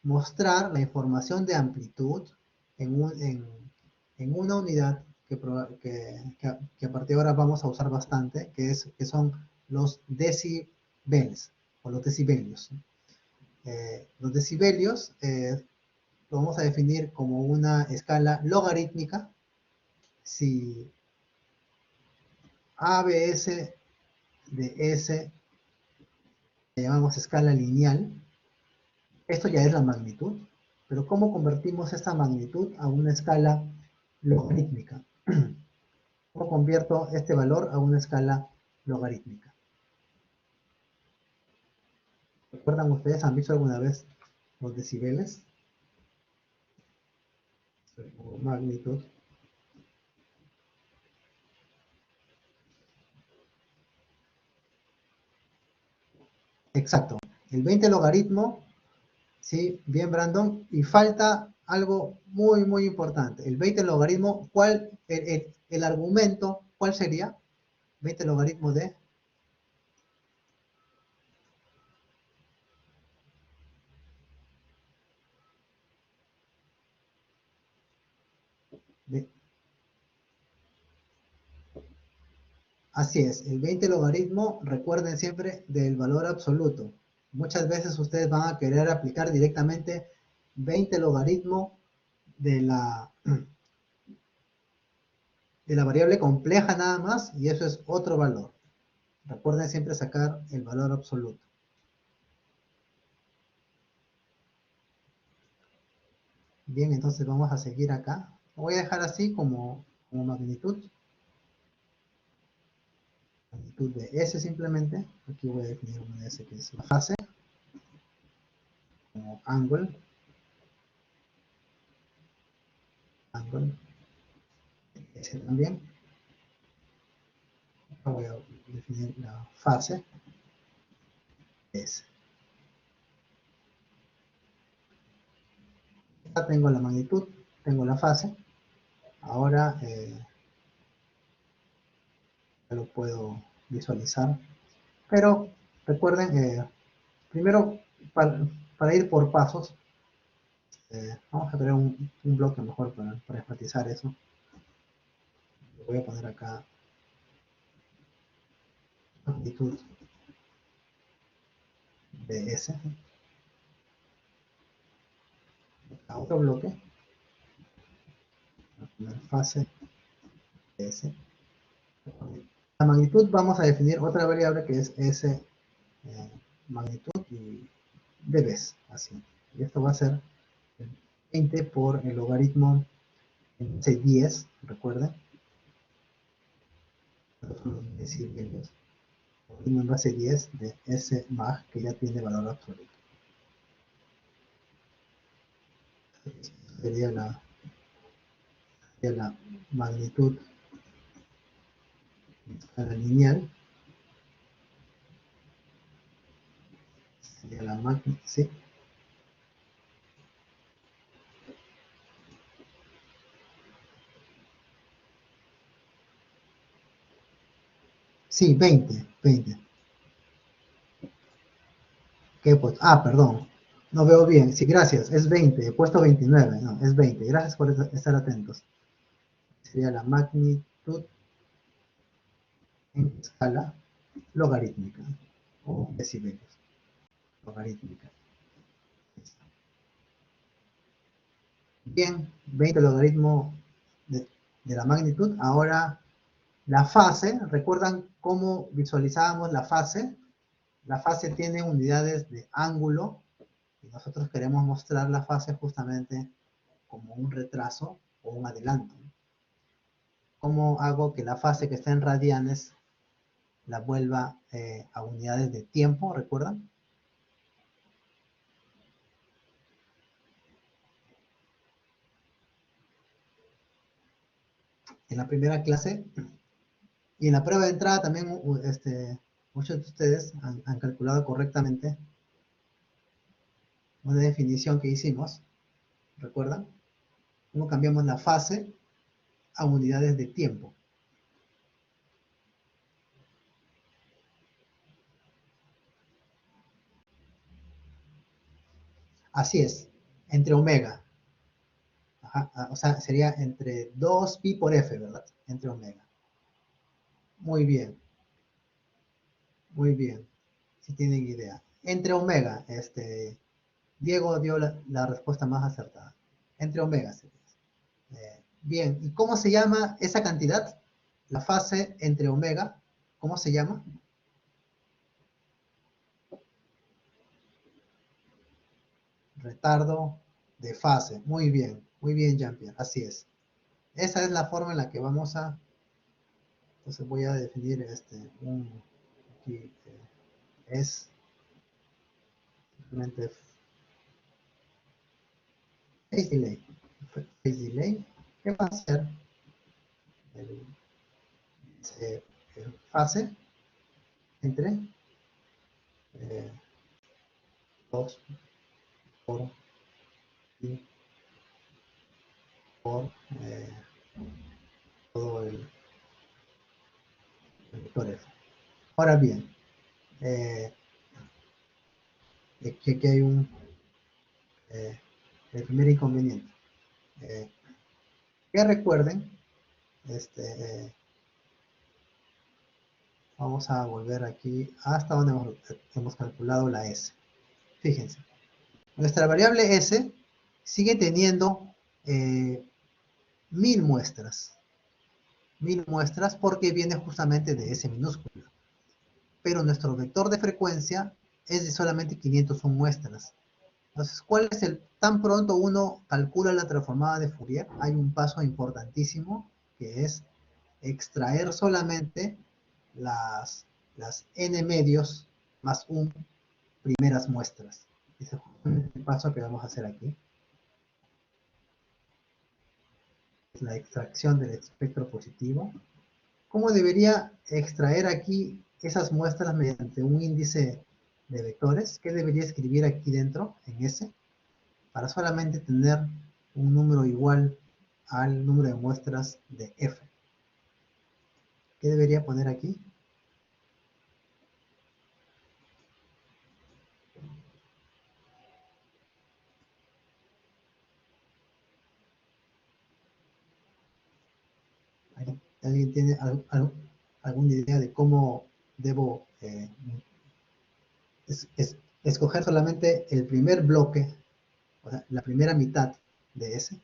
mostrar la información de amplitud en una unidad que a partir de ahora vamos a usar bastante, que son los decibeles o los decibelios. Los decibelios lo vamos a definir como una escala logarítmica. Si ABS de S le llamamos escala lineal, esto ya es la magnitud, pero ¿cómo convertimos esta magnitud a una escala logarítmica? ¿Cómo convierto este valor a una escala logarítmica? ¿Recuerdan ustedes? ¿Han visto alguna vez los decibeles? O magnitud. Exacto. El 20 logaritmo, sí, bien Brandon, y falta algo muy, muy importante. El 20 logaritmo, el argumento, ¿cuál sería? 20 logaritmo de Así es, el 20 logaritmo, recuerden siempre, del valor absoluto. Muchas veces ustedes van a querer aplicar directamente 20 logaritmo de la variable compleja nada más, y eso es otro valor. Recuerden siempre sacar el valor absoluto. Bien, entonces vamos a seguir acá. Lo voy a dejar así como magnitud. Magnitud de S simplemente. Aquí voy a definir una S que es la fase. Como angle. Angle. S también. Voy a definir la fase. S. Ya tengo la magnitud, tengo la fase. Ahora ya lo puedo visualizar. Pero recuerden, primero para ir por pasos, vamos a crear un bloque mejor para enfatizar eso. Voy a poner acá magnitud de S. A otro bloque. Voy a poner fase de S. La magnitud vamos a definir otra variable que es S magnitud y de vez, así. Y esto va a ser 20 por el logaritmo en base 10, recuerden. Decir que el logaritmo en base 10 de S mag, que ya tiene valor absoluto. Sería la magnitud a la lineal. Sería la magnitud, ¿sí? Sí, 20. ¿Qué pues? Ah, perdón. No veo bien. Sí, gracias. Es 20. He puesto 29. No, es 20. Gracias por estar atentos. Sería la magnitud en escala logarítmica o decibelios. Logarítmica. Bien, 20 logaritmo de la magnitud. Ahora la fase. ¿Recuerdan cómo visualizábamos la fase? La fase tiene unidades de ángulo y nosotros queremos mostrar la fase justamente como un retraso o un adelanto. ¿Cómo hago que la fase que está en radianes la vuelva a unidades de tiempo? ¿Recuerdan? En la primera clase y en la prueba de entrada también muchos de ustedes han calculado correctamente una definición que hicimos. ¿Recuerdan? ¿Cómo cambiamos la fase a unidades de tiempo? Así es, entre omega. Ajá, o sea, sería entre 2pi por f, ¿verdad? Entre omega. Muy bien, muy bien. Si tienen idea. Entre omega, Diego dio la respuesta más acertada. Entre omega sería. Bien, ¿y cómo se llama esa cantidad? La fase entre omega, ¿cómo se llama? Retardo de fase. Muy bien, Jean-Pierre, así es. Esa es la forma en la que vamos a... Entonces voy a definir aquí, es simplemente phase delay. Phase delay, ¿qué va a ser? El, fase entre 2 por y por todo el vector f. Ahora bien, aquí hay el primer inconveniente. Que recuerden, Vamos a volver aquí hasta donde hemos calculado la S. Fíjense, nuestra variable S sigue teniendo 1000 muestras. 1000 muestras porque viene justamente de S minúscula. Pero nuestro vector de frecuencia es de solamente 501 muestras. Entonces, ¿cuál es el? Tan pronto uno calcula la transformada de Fourier, hay un paso importantísimo que es extraer solamente las n medios más 1 primeras muestras. Ese es el paso que vamos a hacer aquí. La extracción del espectro positivo. ¿Cómo debería extraer aquí esas muestras mediante un índice de vectores? ¿Qué debería escribir aquí dentro, en S? Para solamente tener un número igual al número de muestras de F. ¿Qué debería poner aquí? ¿Alguien tiene alguna idea de cómo debo escoger solamente el primer bloque, o sea, la primera mitad de S?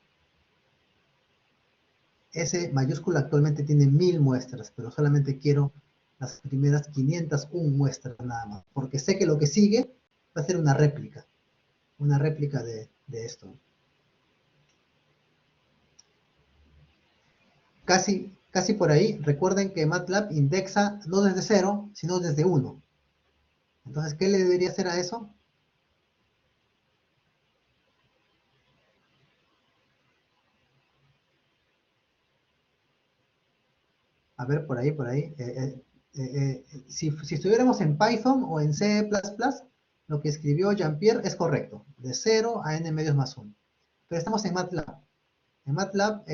S mayúscula actualmente tiene 1000 muestras, pero solamente quiero las primeras 501 muestras nada más, porque sé que lo que sigue va a ser una réplica de esto. Casi por ahí. Recuerden que MATLAB indexa no desde 0, sino desde 1. Entonces, ¿qué le debería hacer a eso? A ver, por ahí, por ahí. Si estuviéramos en Python o en C++, lo que escribió Jean-Pierre es correcto. De 0 a n medios más 1. Pero estamos en MATLAB. En MATLAB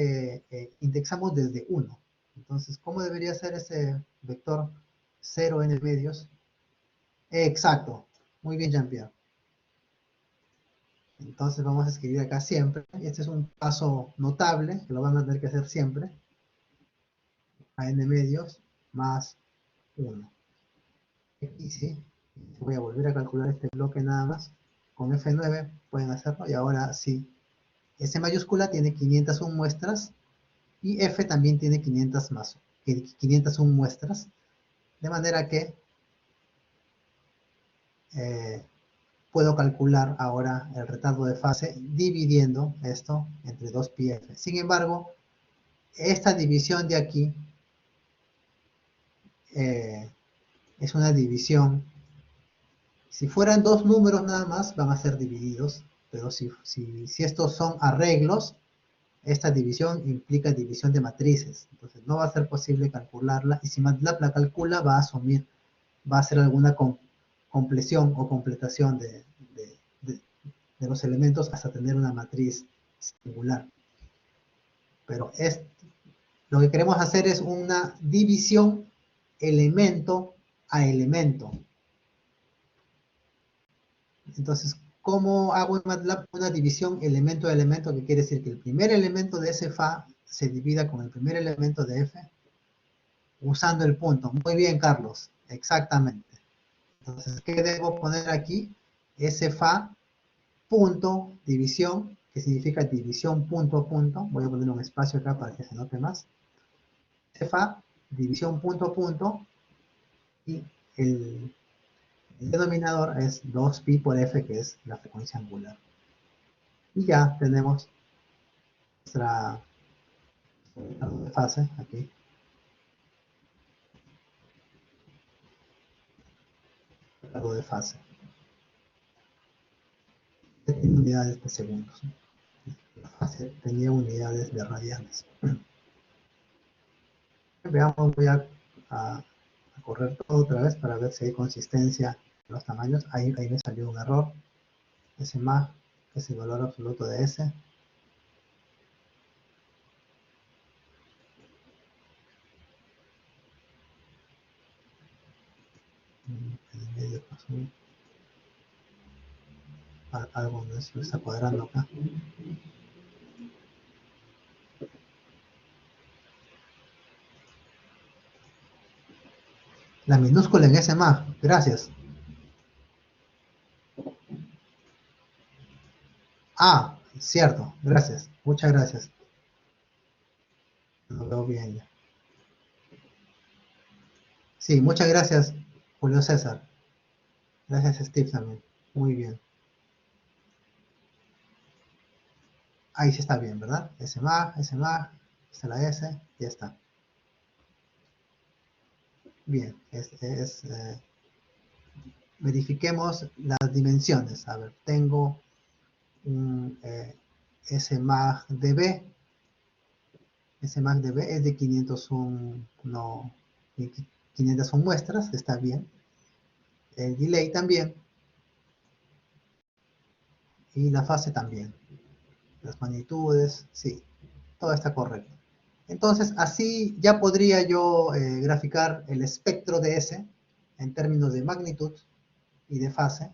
indexamos desde 1. Entonces, ¿cómo debería ser ese vector 0 n medios? Exacto. Muy bien, Jean-Pierre. Entonces vamos a escribir acá siempre. Y este es un paso notable, que lo van a tener que hacer siempre. A n medios más 1. Y sí, voy a volver a calcular este bloque nada más. Con F9 pueden hacerlo. Y ahora sí, S mayúscula tiene 501 muestras. Y F también tiene 501 muestras. De manera que puedo calcular ahora el retardo de fase dividiendo esto entre 2πf. Sin embargo, esta división de aquí es una división. Si fueran dos números nada más, van a ser divididos, pero si estos son arreglos, esta división implica división de matrices, entonces no va a ser posible calcularla, y si MATLAB la calcula, va a hacer alguna compleción o completación de los elementos hasta tener una matriz singular. Pero lo que queremos hacer es una división elemento a elemento. Entonces, ¿cómo hago en MATLAB una división elemento a elemento? Que quiere decir que el primer elemento de ese Fa se divida con el primer elemento de F usando el punto. Muy bien, Carlos. Exactamente. Entonces, ¿qué debo poner aquí? Ese Fa punto división, que significa división punto a punto. Voy a poner un espacio acá para que se note más. Ese Fa, división punto a punto, y el denominador es 2pi por F, que es la frecuencia angular. Y ya tenemos nuestra fase aquí. Algo de fase. En unidades de segundos. La fase tenía unidades de radianes. Veamos, voy a correr todo otra vez para ver si hay consistencia en los tamaños. Ahí me salió un error. S mag es el valor absoluto de S. En medio pasó. Algo no está cuadrando acá. La minúscula en S mag, gracias. Ah, cierto, gracias, muchas gracias. Lo veo bien ya. Sí, muchas gracias, Julio César. Gracias, Steve, también. Muy bien. Ahí sí está bien, ¿verdad? S mag, está la S, ya está. Bien, verifiquemos las dimensiones. A ver, tengo un S mag dB. S mag dB es de 501, no, 501 muestras, está bien. El delay también. Y la fase también. Las magnitudes, sí, todo está correcto. Entonces, así ya podría yo graficar el espectro de S en términos de magnitud y de fase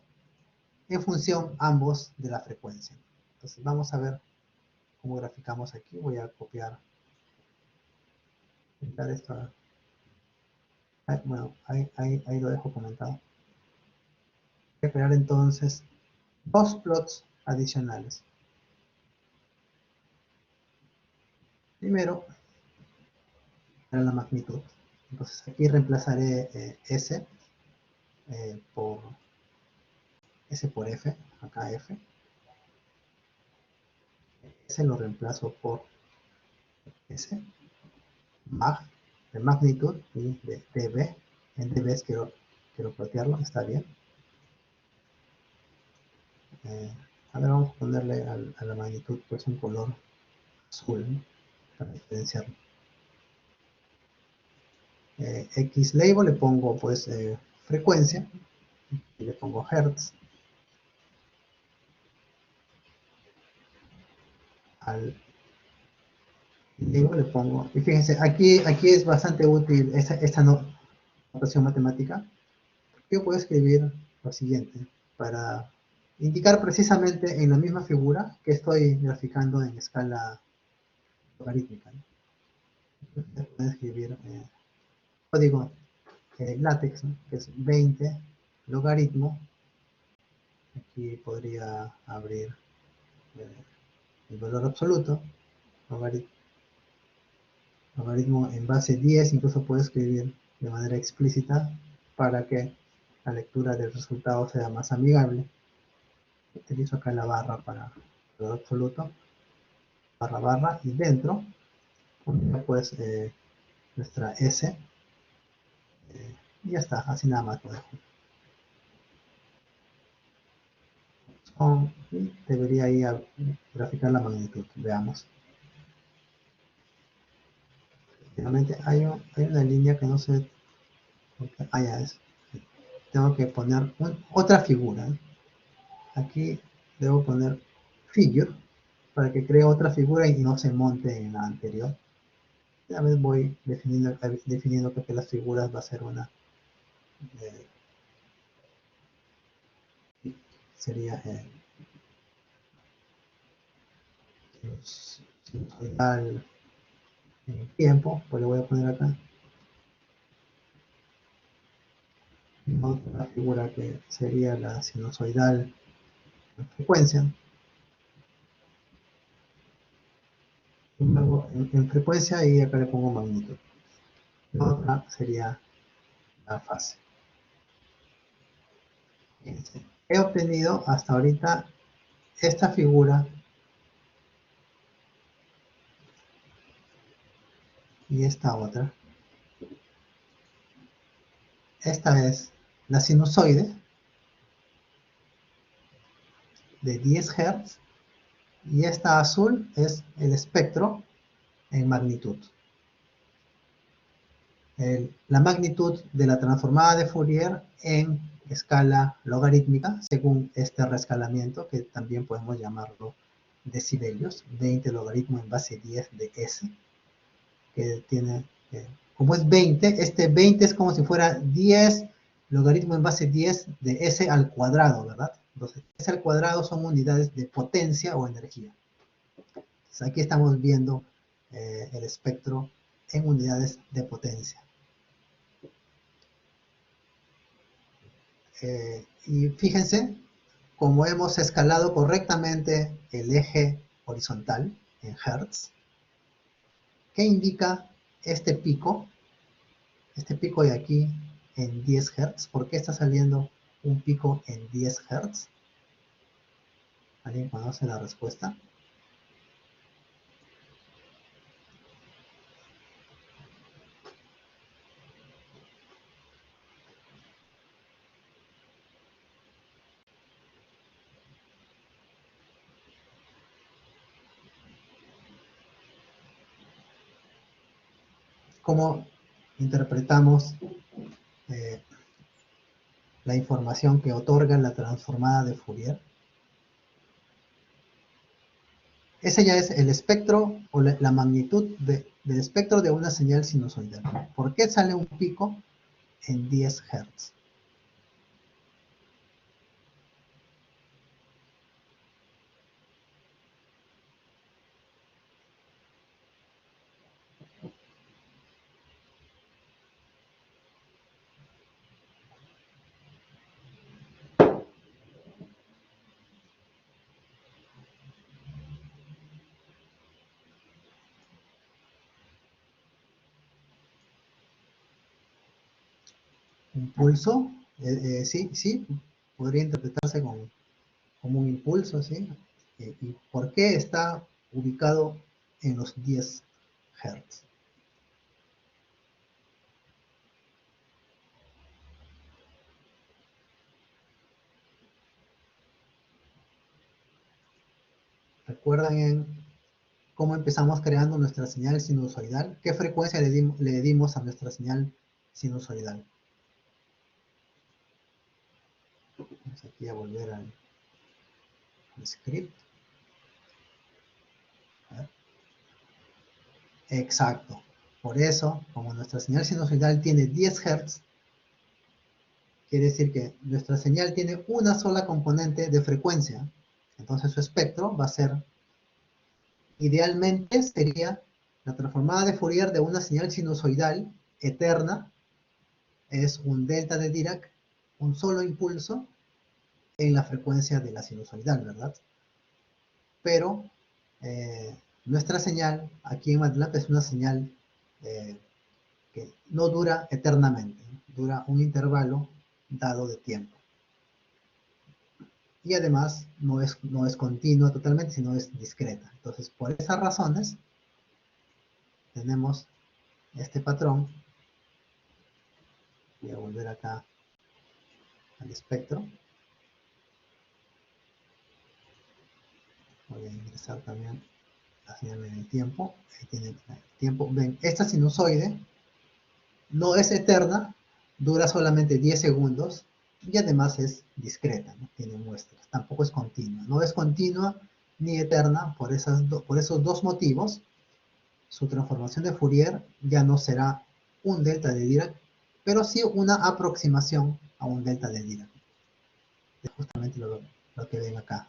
en función ambos de la frecuencia. Entonces, vamos a ver cómo graficamos aquí. Voy a copiar esto. Bueno, ahí lo dejo comentado. Voy a crear entonces dos plots adicionales. Primero, para la magnitud. Entonces aquí reemplazaré S por F, acá F. S lo reemplazo por S, mag, de magnitud y de dB. En dB quiero plotearlo, está bien. A ver, vamos a ponerle a la magnitud pues un color azul, ¿no? Para diferenciarlo. X label le pongo pues frecuencia y le pongo hertz. Al label le pongo, y fíjense, aquí es bastante útil esta notación matemática. Yo puedo escribir lo siguiente para indicar precisamente en la misma figura que estoy graficando en escala logarítmica, ¿no? Puedo escribir código látex, ¿no? Que es 20 logaritmo. Aquí podría abrir eh, el valor absoluto, logaritmo en base 10, incluso puedo escribir de manera explícita para que la lectura del resultado sea más amigable. Utilizo acá la barra para el valor absoluto, barra, y dentro pondría pues nuestra S, y ya está, así nada más lo dejo. Y debería ir a graficar la magnitud, veamos. Realmente hay una línea que no sé, ya es. Tengo que poner otra figura. Aquí debo poner figure para que cree otra figura y no se monte en la anterior. Ya vez voy definiendo que las figuras va a ser una sería sinusoidal en tiempo, pues le voy a poner acá otra figura que sería la sinusoidal en frecuencia. Luego en frecuencia y acá le pongo magnitud. La otra sería la fase. He obtenido hasta ahorita esta figura y esta otra. Esta es la sinusoide de 10 Hz y esta azul es el espectro en magnitud. La magnitud de la transformada de Fourier en escala logarítmica según este reescalamiento que también podemos llamarlo decibelios, 20 logaritmo en base 10 de S, que tiene, como es 20, este 20 es como si fuera 10 logaritmo en base 10 de S al cuadrado, ¿verdad? Entonces, S al cuadrado son unidades de potencia o energía. Entonces, aquí estamos viendo el espectro en unidades de potencia. Y fíjense, como hemos escalado correctamente el eje horizontal en Hertz, ¿qué indica este pico? Este pico de aquí en 10 Hz. ¿Por qué está saliendo un pico en 10 Hz? ¿Alguien conoce la respuesta? ¿Cómo interpretamos eh, la información que otorga la transformada de Fourier? Ese ya es el espectro o la magnitud del espectro de una señal sinusoidal. ¿Por qué sale un pico en 10 Hz? ¿Impulso? Sí, sí, podría interpretarse como un impulso, ¿sí? ¿Y por qué está ubicado en los 10 Hz? ¿Recuerdan cómo empezamos creando nuestra señal sinusoidal? ¿Qué frecuencia le dimos a nuestra señal sinusoidal? Vamos aquí a volver al script. A ver. Exacto. Por eso, como nuestra señal sinusoidal tiene 10 Hz, quiere decir que nuestra señal tiene una sola componente de frecuencia. Entonces su espectro va a ser, idealmente sería la transformada de Fourier de una señal sinusoidal eterna, es un delta de Dirac, un solo impulso en la frecuencia de la sinusoidal, ¿verdad? Pero nuestra señal aquí en MATLAB es una señal que no dura eternamente, dura un intervalo dado de tiempo. Y además no es continua totalmente, sino es discreta. Entonces, por esas razones, tenemos este patrón. Voy a volver acá al espectro. Voy a ingresar también la señal en el tiempo. Ahí tienen el tiempo. Ven, esta sinusoide no es eterna, dura solamente 10 segundos y además es discreta, ¿no? Tiene muestras. Tampoco es continua. No es continua ni eterna por esos dos motivos. Su transformación de Fourier ya no será un delta de Dirac, pero sí una aproximación a un delta de Dirac. Es justamente lo que ven acá.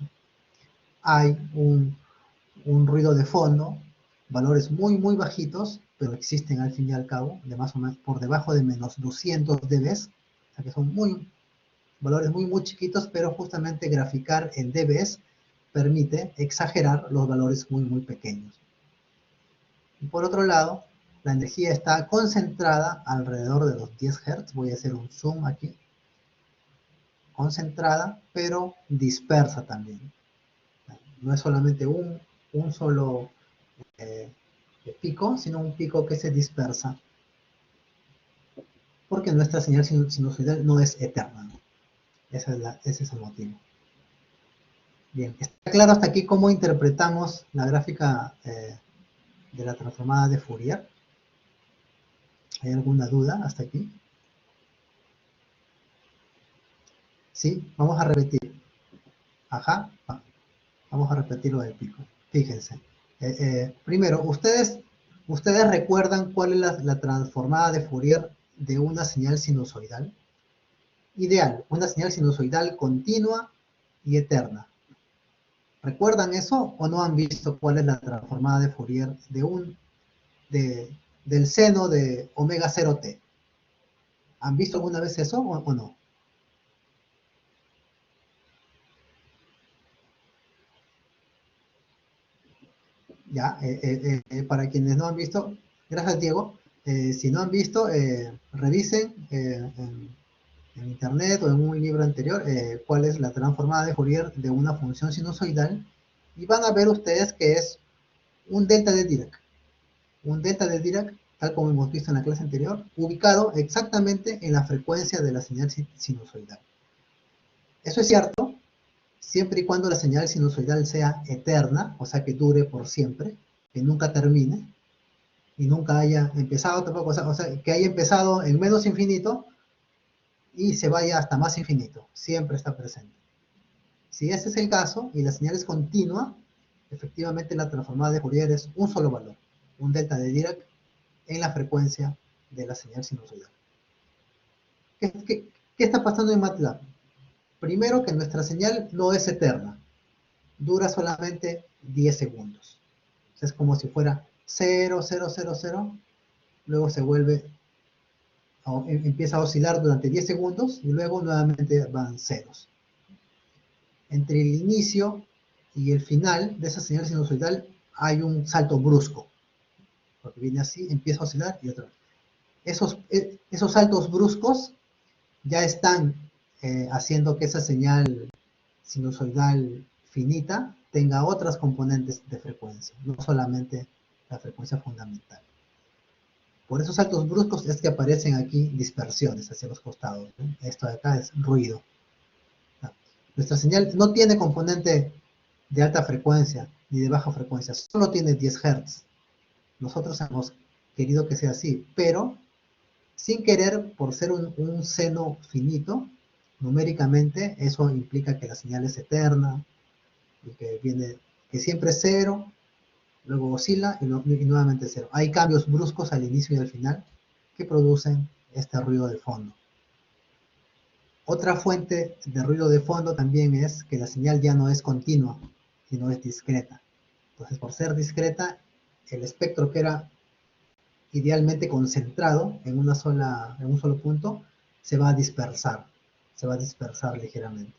Hay un ruido de fondo, valores muy muy bajitos, pero existen al fin y al cabo, de más o menos por debajo de menos 200 dB, o sea que son valores muy muy chiquitos, pero justamente graficar en dB permite exagerar los valores muy muy pequeños. Y por otro lado, la energía está concentrada alrededor de los 10 Hz, voy a hacer un zoom aquí, concentrada, pero dispersa también. No es solamente un solo pico, sino un pico que se dispersa, porque nuestra señal sinusoidal no es eterna, ¿no? Ese es el motivo. Bien, ¿está claro hasta aquí cómo interpretamos la gráfica de la transformada de Fourier? ¿Hay alguna duda hasta aquí? Sí, vamos a repetir. Ajá, vamos a repetir lo del pico. Fíjense. Primero, ¿ustedes recuerdan cuál es la transformada de Fourier de una señal sinusoidal? Ideal, una señal sinusoidal continua y eterna. ¿Recuerdan eso o no han visto cuál es la transformada de Fourier del seno de omega 0t? ¿Han visto alguna vez eso o no? Ya, para quienes no han visto, gracias Diego. Si no han visto, revisen en internet o en un libro anterior cuál es la transformada de Fourier de una función sinusoidal y van a ver ustedes que es un delta de Dirac. Un delta de Dirac, tal como hemos visto en la clase anterior, ubicado exactamente en la frecuencia de la señal sinusoidal. Eso es cierto siempre y cuando la señal sinusoidal sea eterna, o sea que dure por siempre, que nunca termine y nunca haya empezado tampoco, o sea que haya empezado en menos infinito y se vaya hasta más infinito, siempre está presente. Si ese es el caso y la señal es continua, efectivamente la transformada de Fourier es un solo valor, un delta de Dirac en la frecuencia de la señal sinusoidal. ¿Qué está pasando en MATLAB? Primero que nuestra señal no es eterna, dura solamente 10 segundos. O sea, es como si fuera 0, 0, 0, 0, luego se vuelve, empieza a oscilar durante 10 segundos y luego nuevamente van ceros. Entre el inicio y el final de esa señal sinusoidal hay un salto brusco, porque viene así, empieza a oscilar y otra vez. Esos saltos bruscos ya están haciendo que esa señal sinusoidal finita tenga otras componentes de frecuencia, no solamente la frecuencia fundamental. Por esos saltos bruscos es que aparecen aquí dispersiones hacia los costados, ¿no? Esto de acá es ruido. Nuestra señal no tiene componente de alta frecuencia ni de baja frecuencia, solo tiene 10 Hz. Nosotros hemos querido que sea así, pero sin querer, por ser un seno finito, numéricamente eso implica que la señal es eterna, y que siempre es cero, luego oscila y nuevamente cero. Hay cambios bruscos al inicio y al final que producen este ruido de fondo. Otra fuente de ruido de fondo también es que la señal ya no es continua, sino es discreta. Entonces, por ser discreta, el espectro que era idealmente concentrado en un solo punto, se va a dispersar ligeramente.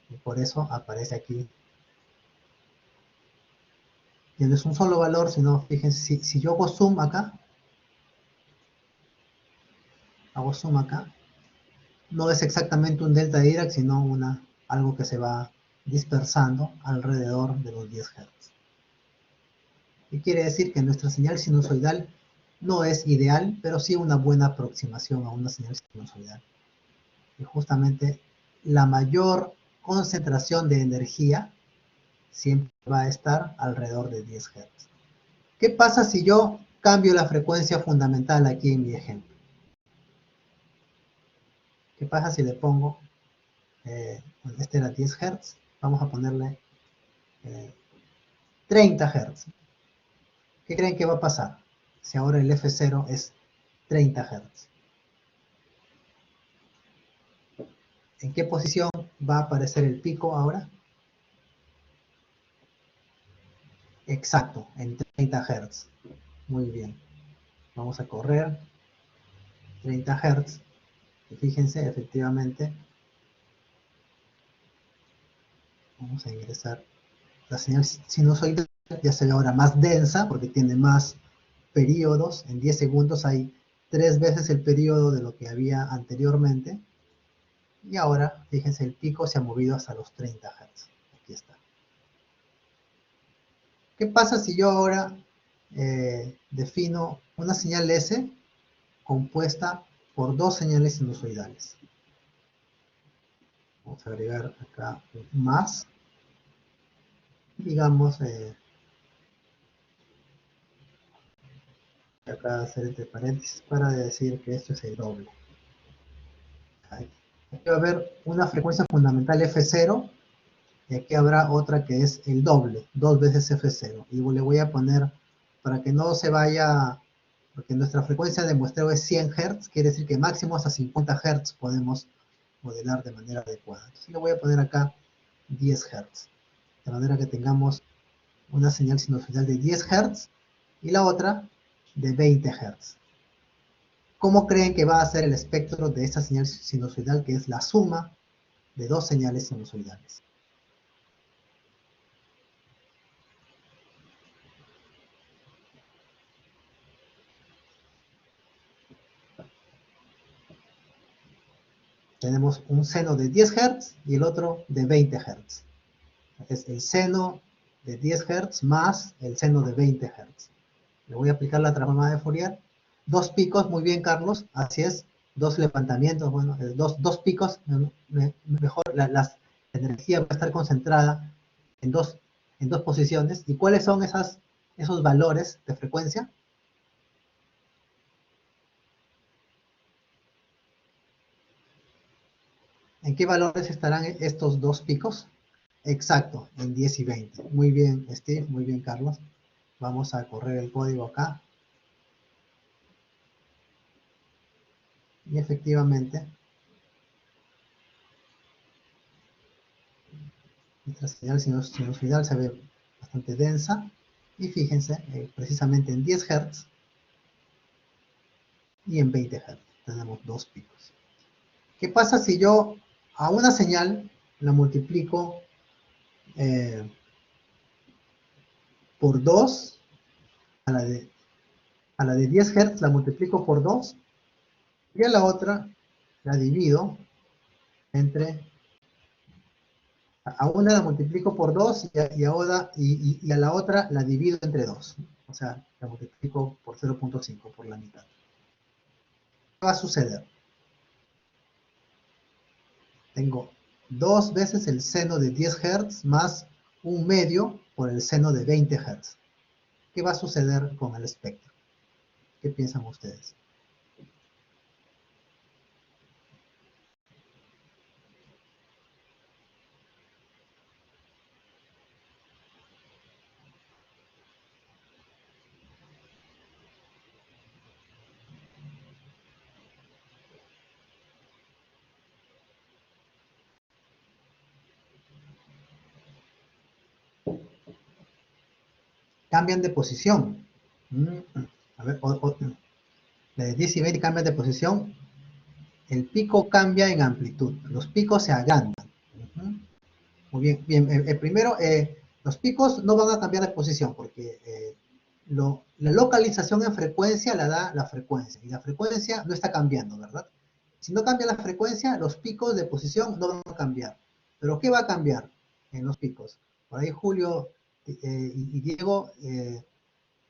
Y por eso aparece aquí. Y no es un solo valor, sino, fíjense, si yo hago zoom acá, no es exactamente un delta de Dirac, sino algo que se va dispersando alrededor de los 10 Hz. Y quiere decir que nuestra señal sinusoidal no es ideal, pero sí una buena aproximación a una señal sinusoidal. Y justamente la mayor concentración de energía siempre va a estar alrededor de 10 Hz. ¿Qué pasa si yo cambio la frecuencia fundamental aquí en mi ejemplo? ¿Qué pasa si le pongo, este era 10 Hz, vamos a ponerle 30 Hz? ¿Qué creen que va a pasar si ahora el F0 es 30 Hz? ¿En qué posición va a aparecer el pico ahora? Exacto, en 30 Hz. Muy bien. Vamos a correr 30 Hz. Y fíjense, efectivamente, vamos a ingresar. La señal sinusoidal ya se ve ahora más densa porque tiene más periodos. En 10 segundos hay 3 veces el periodo de lo que había anteriormente. Y ahora, fíjense, el pico se ha movido hasta los 30 Hz. Aquí está. ¿Qué pasa si yo ahora defino una señal S compuesta por dos señales sinusoidales? Vamos a agregar acá un más. Digamos, acá hacer entre paréntesis para decir que esto es el doble. Aquí va a haber una frecuencia fundamental F0 y aquí habrá otra que es el doble, 2 veces F0. Y le voy a poner, para que no se vaya, porque nuestra frecuencia de muestreo es 100 Hz, quiere decir que máximo hasta 50 Hz podemos modelar de manera adecuada. Entonces le voy a poner acá 10 Hz, de manera que tengamos una señal sinusoidal de 10 Hz y la otra de 20 Hz. ¿Cómo creen que va a ser el espectro de esta señal sinusoidal, que es la suma de dos señales sinusoidales? tenemos un seno de 10 Hz y el otro de 20 Hz. Es el seno de 10 Hz más el seno de 20 Hz. Le voy a aplicar la transformada de Fourier. Dos picos, muy bien, Carlos, así es. Dos levantamientos, bueno, dos picos, mejor la energía va a estar concentrada en dos posiciones. ¿Y cuáles son esos valores de frecuencia? ¿En qué valores estarán estos dos picos? Exacto, en 10 y 20. Muy bien, Steve, muy bien, Carlos. Vamos a correr el código acá. Y efectivamente, nuestra señal sinusoidal se ve bastante densa. Y fíjense, precisamente en 10 Hz y en 20 Hz tenemos dos picos. ¿Qué pasa si yo a una señal la multiplico por 2, a la de 10 Hz la multiplico por 2 y a la otra la divido entre, a una la multiplico por 2 y a la otra la divido entre 2? O sea, la multiplico por 0.5, por la mitad. ¿Qué va a suceder? Tengo 2 veces el seno de 10 Hz más un medio por el seno de 20 Hz. ¿Qué va a suceder con el espectro? ¿Qué piensan ustedes? Cambian de posición. A ver, la de 10 y 20 cambian de posición. El pico cambia en amplitud. Los picos se agrandan. Muy bien, bien. Primero, los picos no van a cambiar de posición porque la localización en frecuencia la da la frecuencia. Y la frecuencia no está cambiando, ¿verdad? Si no cambia la frecuencia, los picos de posición no van a cambiar. Pero ¿qué va a cambiar en los picos? Por ahí Julio y Diego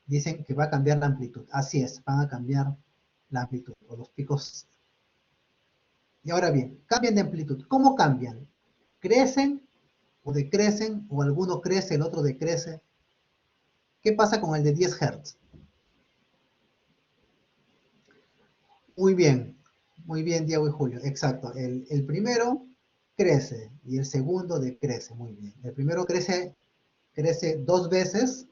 dicen que va a cambiar la amplitud. Así es, van a cambiar la amplitud o los picos. Y ahora bien, cambian de amplitud. ¿Cómo cambian? ¿Crecen o decrecen, o alguno crece, el otro decrece? ¿Qué pasa con el de 10 Hz? Muy bien, Diego y Julio, exacto. El primero crece y el segundo decrece, muy bien. El primero crece 2 veces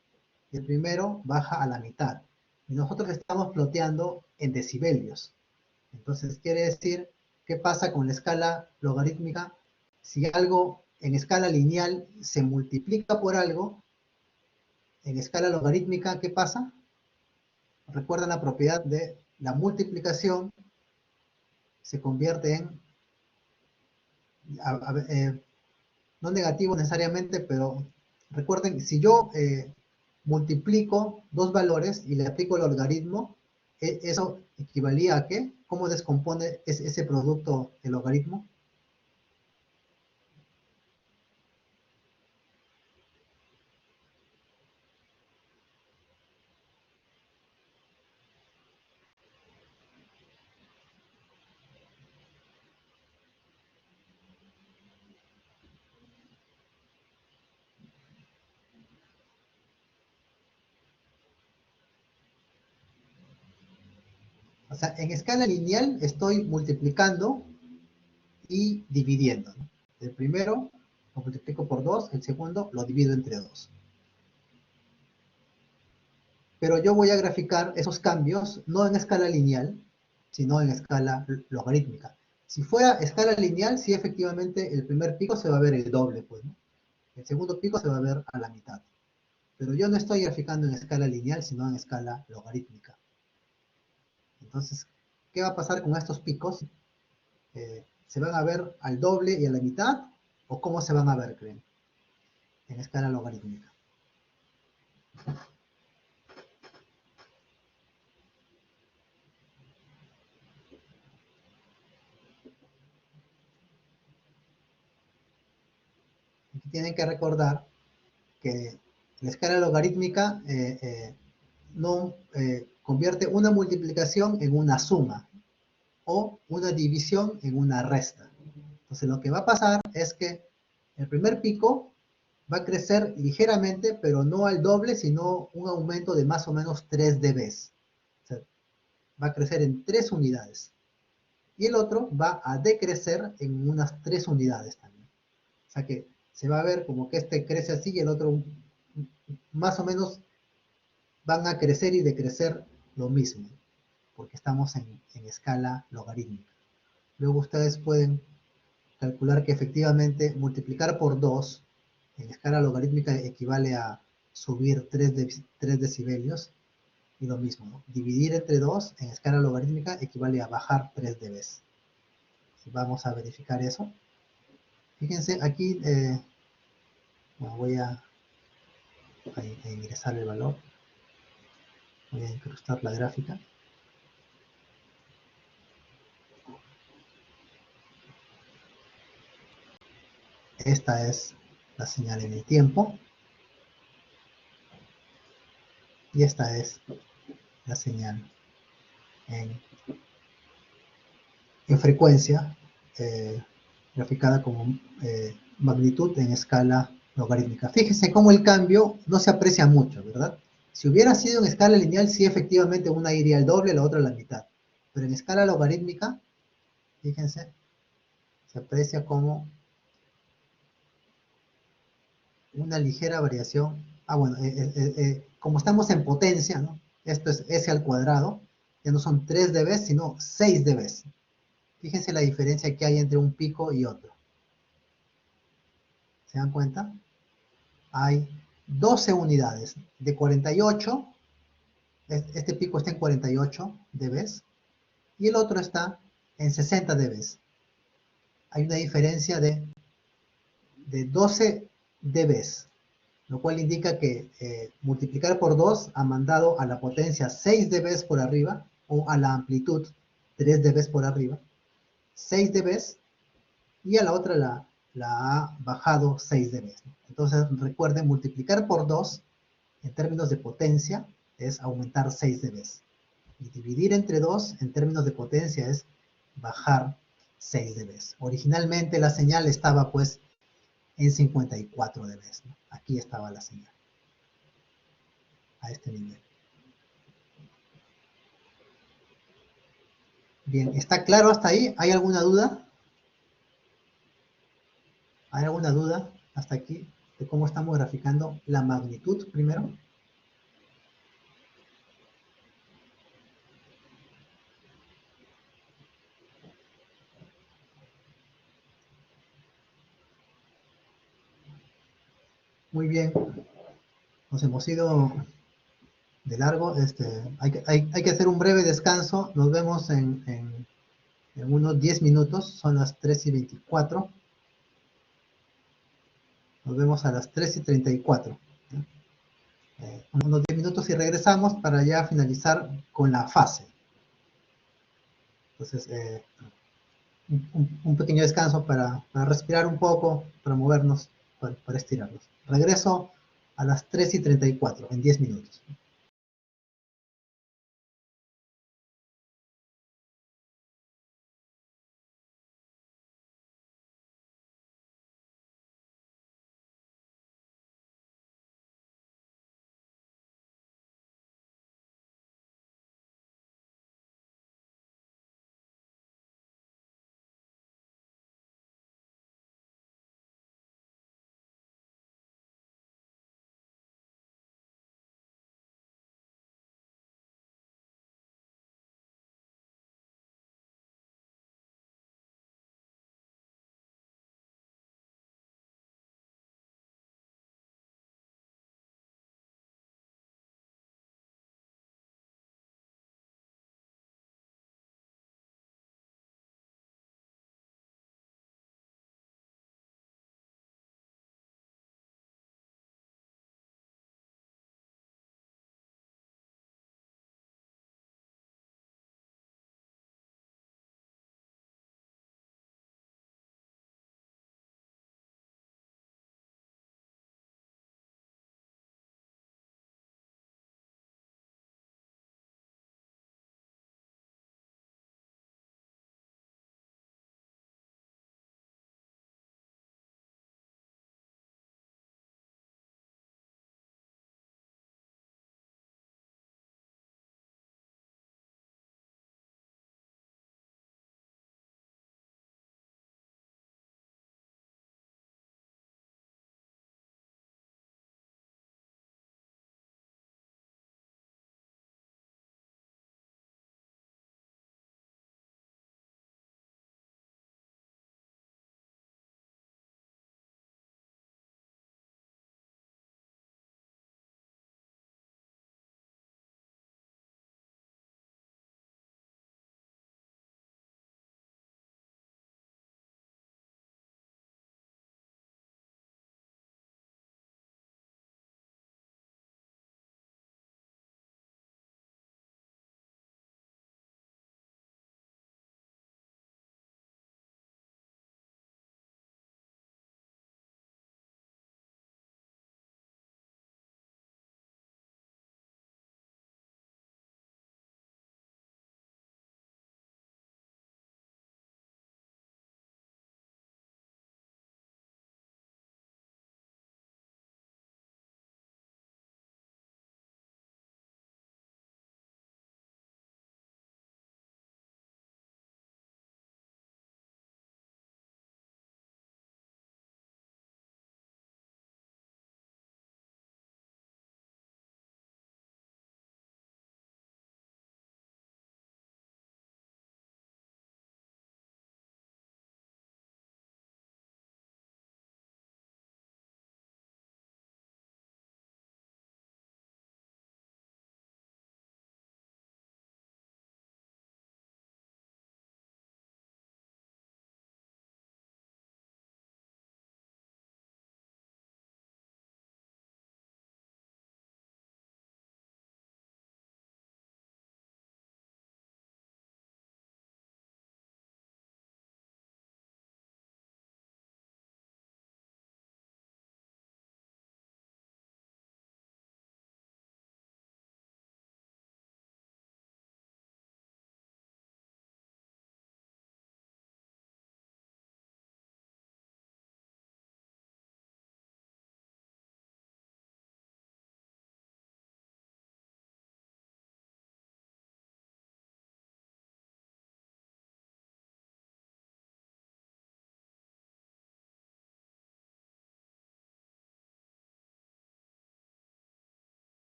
y el primero baja a la mitad. Y nosotros estamos ploteando en decibelios. Entonces quiere decir, ¿qué pasa con la escala logarítmica? Si algo en escala lineal se multiplica por algo, en escala logarítmica, ¿qué pasa? Recuerdan la propiedad de la multiplicación se convierte en, no negativo necesariamente, pero recuerden, si yo multiplico dos valores y le aplico el logaritmo, ¿eso equivalía a qué? ¿Cómo descompone ese producto el logaritmo? O sea, en escala lineal estoy multiplicando y dividiendo, ¿no? El primero lo multiplico por 2, el segundo lo divido entre 2. Pero yo voy a graficar esos cambios no en escala lineal, sino en escala logarítmica. Si fuera escala lineal, sí, efectivamente el primer pico se va a ver el doble, pues, ¿no? El segundo pico se va a ver a la mitad. Pero yo no estoy graficando en escala lineal, sino en escala logarítmica. Entonces, ¿qué va a pasar con estos picos? ¿Se van a ver al doble y a la mitad? ¿O cómo se van a ver, creen? En escala logarítmica. tienen que recordar que la escala logarítmica no convierte una multiplicación en una suma o una división en una resta. Entonces lo que va a pasar es que el primer pico va a crecer ligeramente, pero no al doble, sino un aumento de más o menos 3 dB. O sea, va a crecer en 3 unidades. Y el otro va a decrecer en unas 3 unidades también. O sea que se va a ver como que este crece así y el otro más o menos van a crecer y decrecer lo mismo, porque estamos en escala logarítmica. Luego ustedes pueden calcular que efectivamente multiplicar por 2 en escala logarítmica equivale a subir 3 decibelios, y lo mismo, ¿no? Dividir entre 2 en escala logarítmica equivale a bajar 3 dB. Vamos a verificar eso. Fíjense, aquí bueno, voy a ingresar el valor. Voy a incrustar la gráfica. Esta es la señal en el tiempo. Y esta es la señal en frecuencia, graficada como magnitud en escala logarítmica. Fíjense cómo el cambio no se aprecia mucho, ¿verdad? Si hubiera sido en escala lineal, sí efectivamente una iría al doble, la otra a la mitad. Pero en escala logarítmica, fíjense, se aprecia como una ligera variación. Ah, bueno, como estamos en potencia, ¿no? Esto es S al cuadrado, ya no son 3 dB, sino 6 dB. Fíjense la diferencia que hay entre un pico y otro. ¿Se dan cuenta? Hay 12 unidades de 48, este pico está en 48 dB, y el otro está en 60 dB. Hay una diferencia de 12 dB, lo cual indica que multiplicar por 2 ha mandado a la potencia 6 dB por arriba, o a la amplitud 3 dB por arriba, 6 dB, y a la otra la ha bajado 6 dB. Entonces recuerden, multiplicar por 2 en términos de potencia es aumentar 6 dB. Y dividir entre 2 en términos de potencia es bajar 6 dB. Originalmente la señal estaba pues en 54 dB, ¿no? Aquí estaba la señal, a este nivel. Bien, ¿está claro hasta ahí? ¿Hay alguna duda? ¿Hay alguna duda hasta aquí de cómo estamos graficando la magnitud primero? Muy bien, nos hemos ido de largo. Hay que hacer un breve descanso. Nos vemos en unos 10 minutos. Son las 3:24. Nos vemos a las 3:34. Unos 10 minutos y regresamos para ya finalizar con la fase. Entonces, un pequeño descanso para respirar un poco, para movernos, para estirarnos. Regreso a las 3:34, en 10 minutos.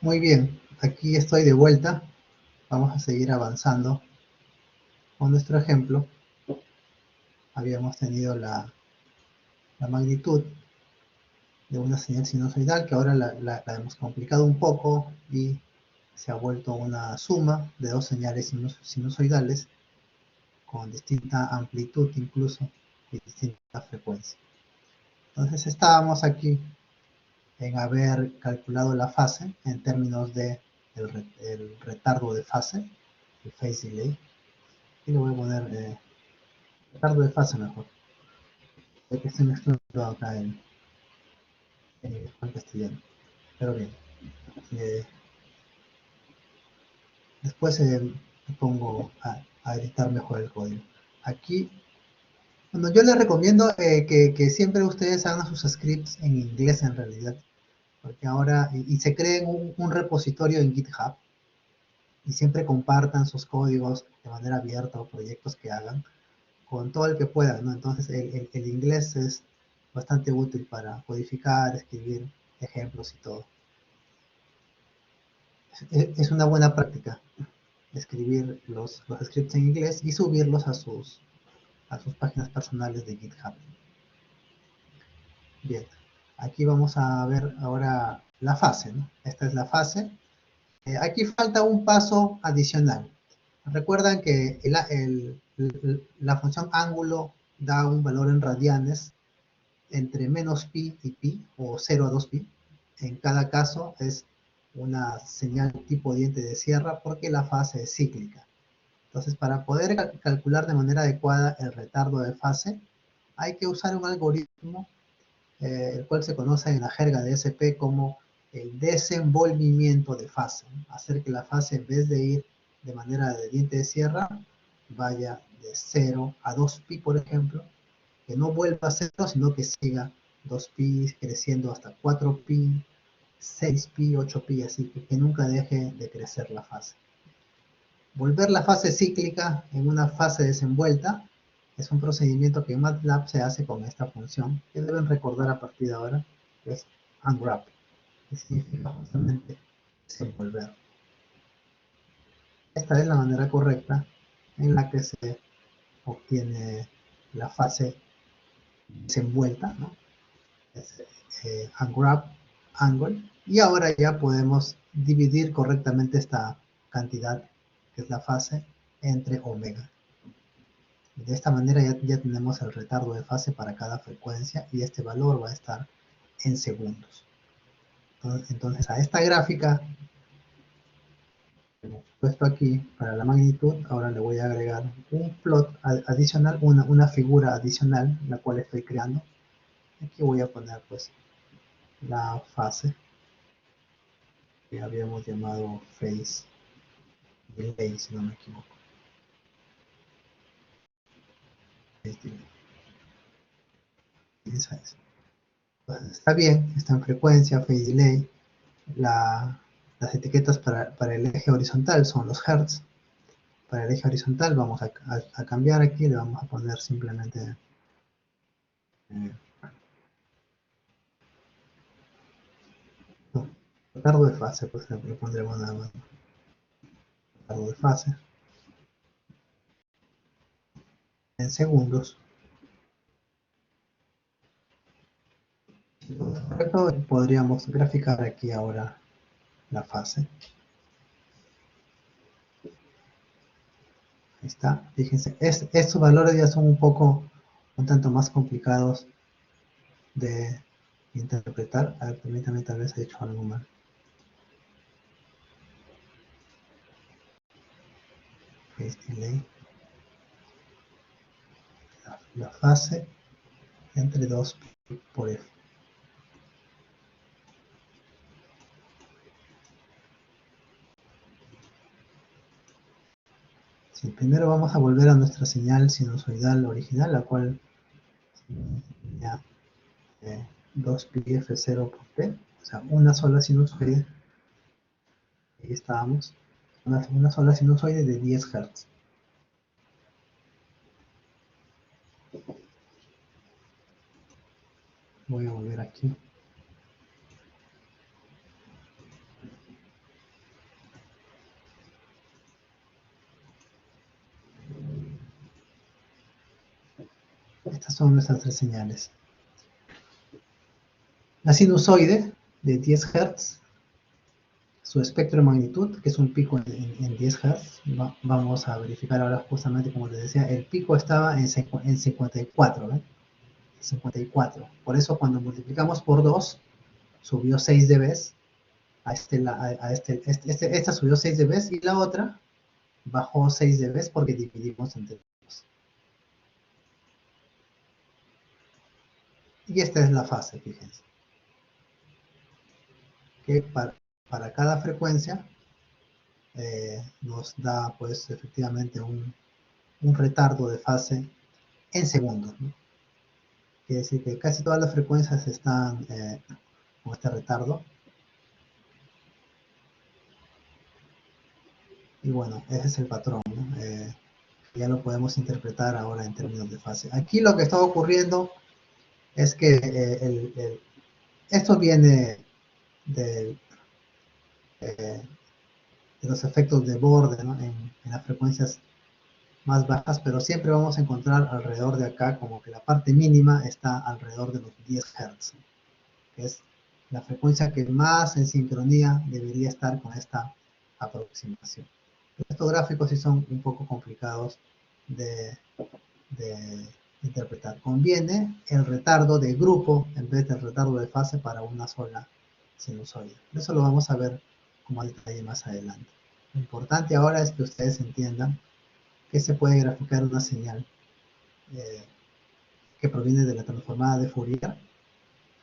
Muy bien, aquí estoy de vuelta. Vamos a seguir avanzando con nuestro ejemplo. Habíamos tenido la magnitud de una señal sinusoidal que ahora la hemos complicado un poco y se ha vuelto una suma de dos señales sinusoidales con distinta amplitud incluso y distinta frecuencia. Entonces estábamos aquí en haber calculado la fase en términos de el retardo de fase, el phase delay, y le voy a poner retardo de fase mejor, ya que estoy mezclando acá en castellano. Pero bien, eh, después me pongo a editar mejor el código. Aquí, bueno, yo les recomiendo que siempre ustedes hagan sus scripts en inglés en realidad, porque ahora, y se creen un repositorio en GitHub, y siempre compartan sus códigos de manera abierta o proyectos que hagan con todo el que puedan, ¿no? Entonces el inglés es bastante útil para codificar, escribir ejemplos y todo. Es una buena práctica escribir los scripts en inglés y subirlos a sus páginas personales de GitHub. Bien, aquí vamos a ver ahora la fase, ¿no? Esta es la fase. Aquí falta un paso adicional. Recuerdan que la función ángulo da un valor en radianes entre menos pi y pi, o 0 a 2 pi. En cada caso es una señal tipo diente de sierra porque la fase es cíclica. Entonces, para poder calcular de manera adecuada el retardo de fase, hay que usar un algoritmo, el cual se conoce en la jerga de SP como el desenvolvimiento de fase. Hacer que la fase, en vez de ir de manera de diente de sierra, vaya de 0 a 2pi, por ejemplo, que no vuelva a 0, sino que siga 2pi, creciendo hasta 4pi, 6pi, 8pi, así que nunca deje de crecer la fase. Volver la fase cíclica en una fase desenvuelta es un procedimiento que en MATLAB se hace con esta función, que deben recordar a partir de ahora, que es unwrap, que significa justamente desenvolver. Esta es la manera correcta en la que se obtiene la fase desenvuelta, ¿no? Es, unwrap angle, y ahora ya podemos dividir correctamente esta cantidad, que es la fase, entre omega. De esta manera ya tenemos el retardo de fase para cada frecuencia y este valor va a estar en segundos. Entonces a esta gráfica que hemos puesto aquí para la magnitud, ahora le voy a agregar un plot adicional, una figura adicional, la cual estoy creando. Aquí voy a poner pues la fase que habíamos llamado phase delay, si no me equivoco. Phase delay. Esa es. Entonces, está bien, está en frecuencia, phase delay. Las etiquetas para el eje horizontal son los hertz. Para el eje horizontal vamos a cambiar aquí, le vamos a poner simplemente no, retardo de fase, por ejemplo, le pondremos nada más retardo de fase en segundos. Correcto, podríamos graficar aquí ahora la fase. Ahí está, fíjense, estos valores ya son un tanto más complicados de interpretar. A ver, permítanme, tal vez he hecho algo mal. Phase delay. La fase entre 2 por F. Sí, primero vamos a volver a nuestra señal sinusoidal original, la cual ya 2pi F0 por T, o sea, una sola sinusoide. Ahí estábamos, una sola sinusoide de 10 Hz. Voy a volver aquí. Estas son nuestras tres señales. La sinusoide de 10 Hz, su espectro de magnitud, que es un pico en 10 Hz. Vamos a verificar ahora justamente, como les decía, el pico estaba en 54, ¿ven? 54. Por eso cuando multiplicamos por 2, subió 6 dB. Esta subió 6 dB y la otra bajó 6 dB porque dividimos entre 2. Y esta es la fase, fíjense. Que para cada frecuencia nos da pues efectivamente un retardo de fase en segundos, ¿no? Quiere decir que casi todas las frecuencias están con este retardo. Y bueno, ese es el patrón, ¿no? Ya lo podemos interpretar ahora en términos de fase. Aquí lo que está ocurriendo es que esto viene de los efectos de borde, ¿no? en las frecuencias más bajas, pero siempre vamos a encontrar alrededor de acá como que la parte mínima está alrededor de los 10 Hz, que es la frecuencia que más en sincronía debería estar con esta aproximación. Estos gráficos sí son un poco complicados de interpretar. Conviene el retardo de grupo en vez del retardo de fase para una sola sinusoide. Eso lo vamos a ver como detalle más adelante. Lo importante ahora es que ustedes entiendan que se puede graficar una señal que proviene de la transformada de Fourier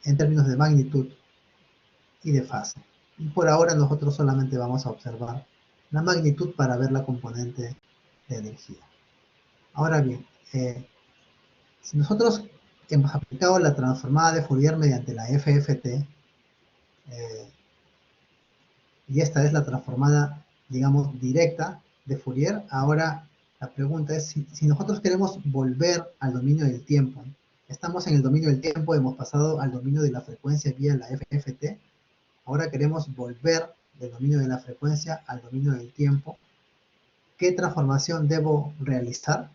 en términos de magnitud y de fase. Y por ahora nosotros solamente vamos a observar la magnitud para ver la componente de energía. Ahora bien, si nosotros hemos aplicado la transformada de Fourier mediante la FFT, y esta es la transformada, digamos, directa de Fourier, ahora la pregunta es si nosotros queremos volver al dominio del tiempo. Estamos en el dominio del tiempo, hemos pasado al dominio de la frecuencia vía la FFT, ahora queremos volver del dominio de la frecuencia al dominio del tiempo. ¿Qué transformación debo realizar?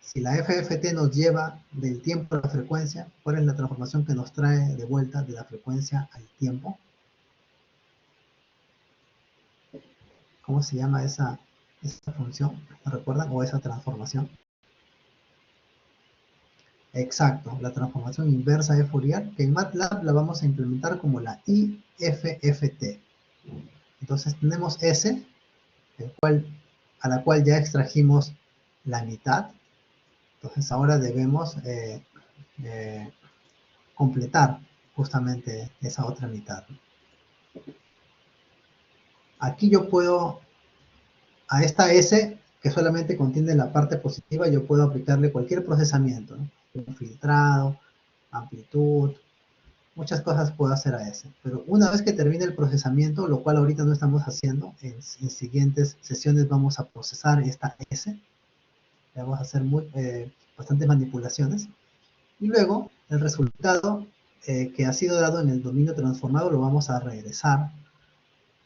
Si la FFT nos lleva del tiempo a la frecuencia, ¿cuál es la transformación que nos trae de vuelta de la frecuencia al tiempo? ¿Cómo se llama esa función? ¿Me recuerdan? ¿O esa transformación? Exacto, la transformación inversa de Fourier, que en MATLAB la vamos a implementar como la IFFT. Entonces tenemos S, a la cual ya extrajimos la mitad. Entonces ahora debemos completar justamente esa otra mitad. Aquí yo puedo, a esta S, que solamente contiene la parte positiva, yo puedo aplicarle cualquier procesamiento, ¿no? Un filtrado, amplitud, muchas cosas puedo hacer a S. Pero una vez que termine el procesamiento, lo cual ahorita no estamos haciendo, en siguientes sesiones vamos a procesar esta S, vamos a hacer bastantes manipulaciones, y luego el resultado que ha sido dado en el dominio transformado lo vamos a regresar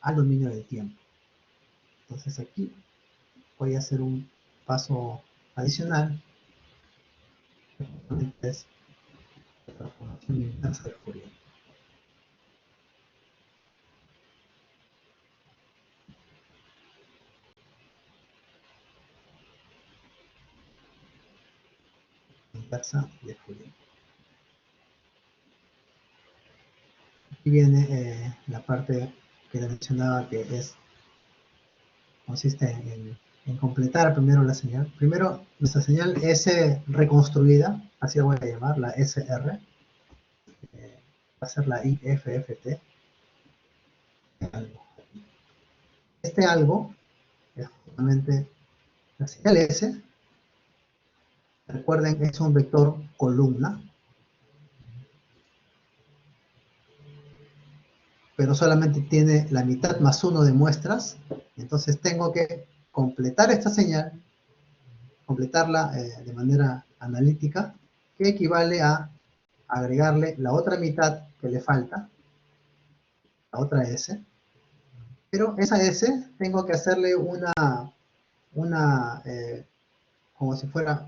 al dominio del tiempo. Entonces aquí voy a hacer un paso adicional, que es la transformación inversa de Fourier. Inversa de Fourier. Aquí viene la parte que le mencionaba que consiste en completar primero la señal. Primero, nuestra señal S reconstruida, así la voy a llamar, la SR, va a ser la IFFT. Este algo es justamente la señal S. Recuerden que es un vector columna, pero solamente tiene la mitad más 1 de muestras. Entonces tengo que completar esta señal, completarla de manera analítica, que equivale a agregarle la otra mitad que le falta, la otra S, pero esa S tengo que hacerle como si fuera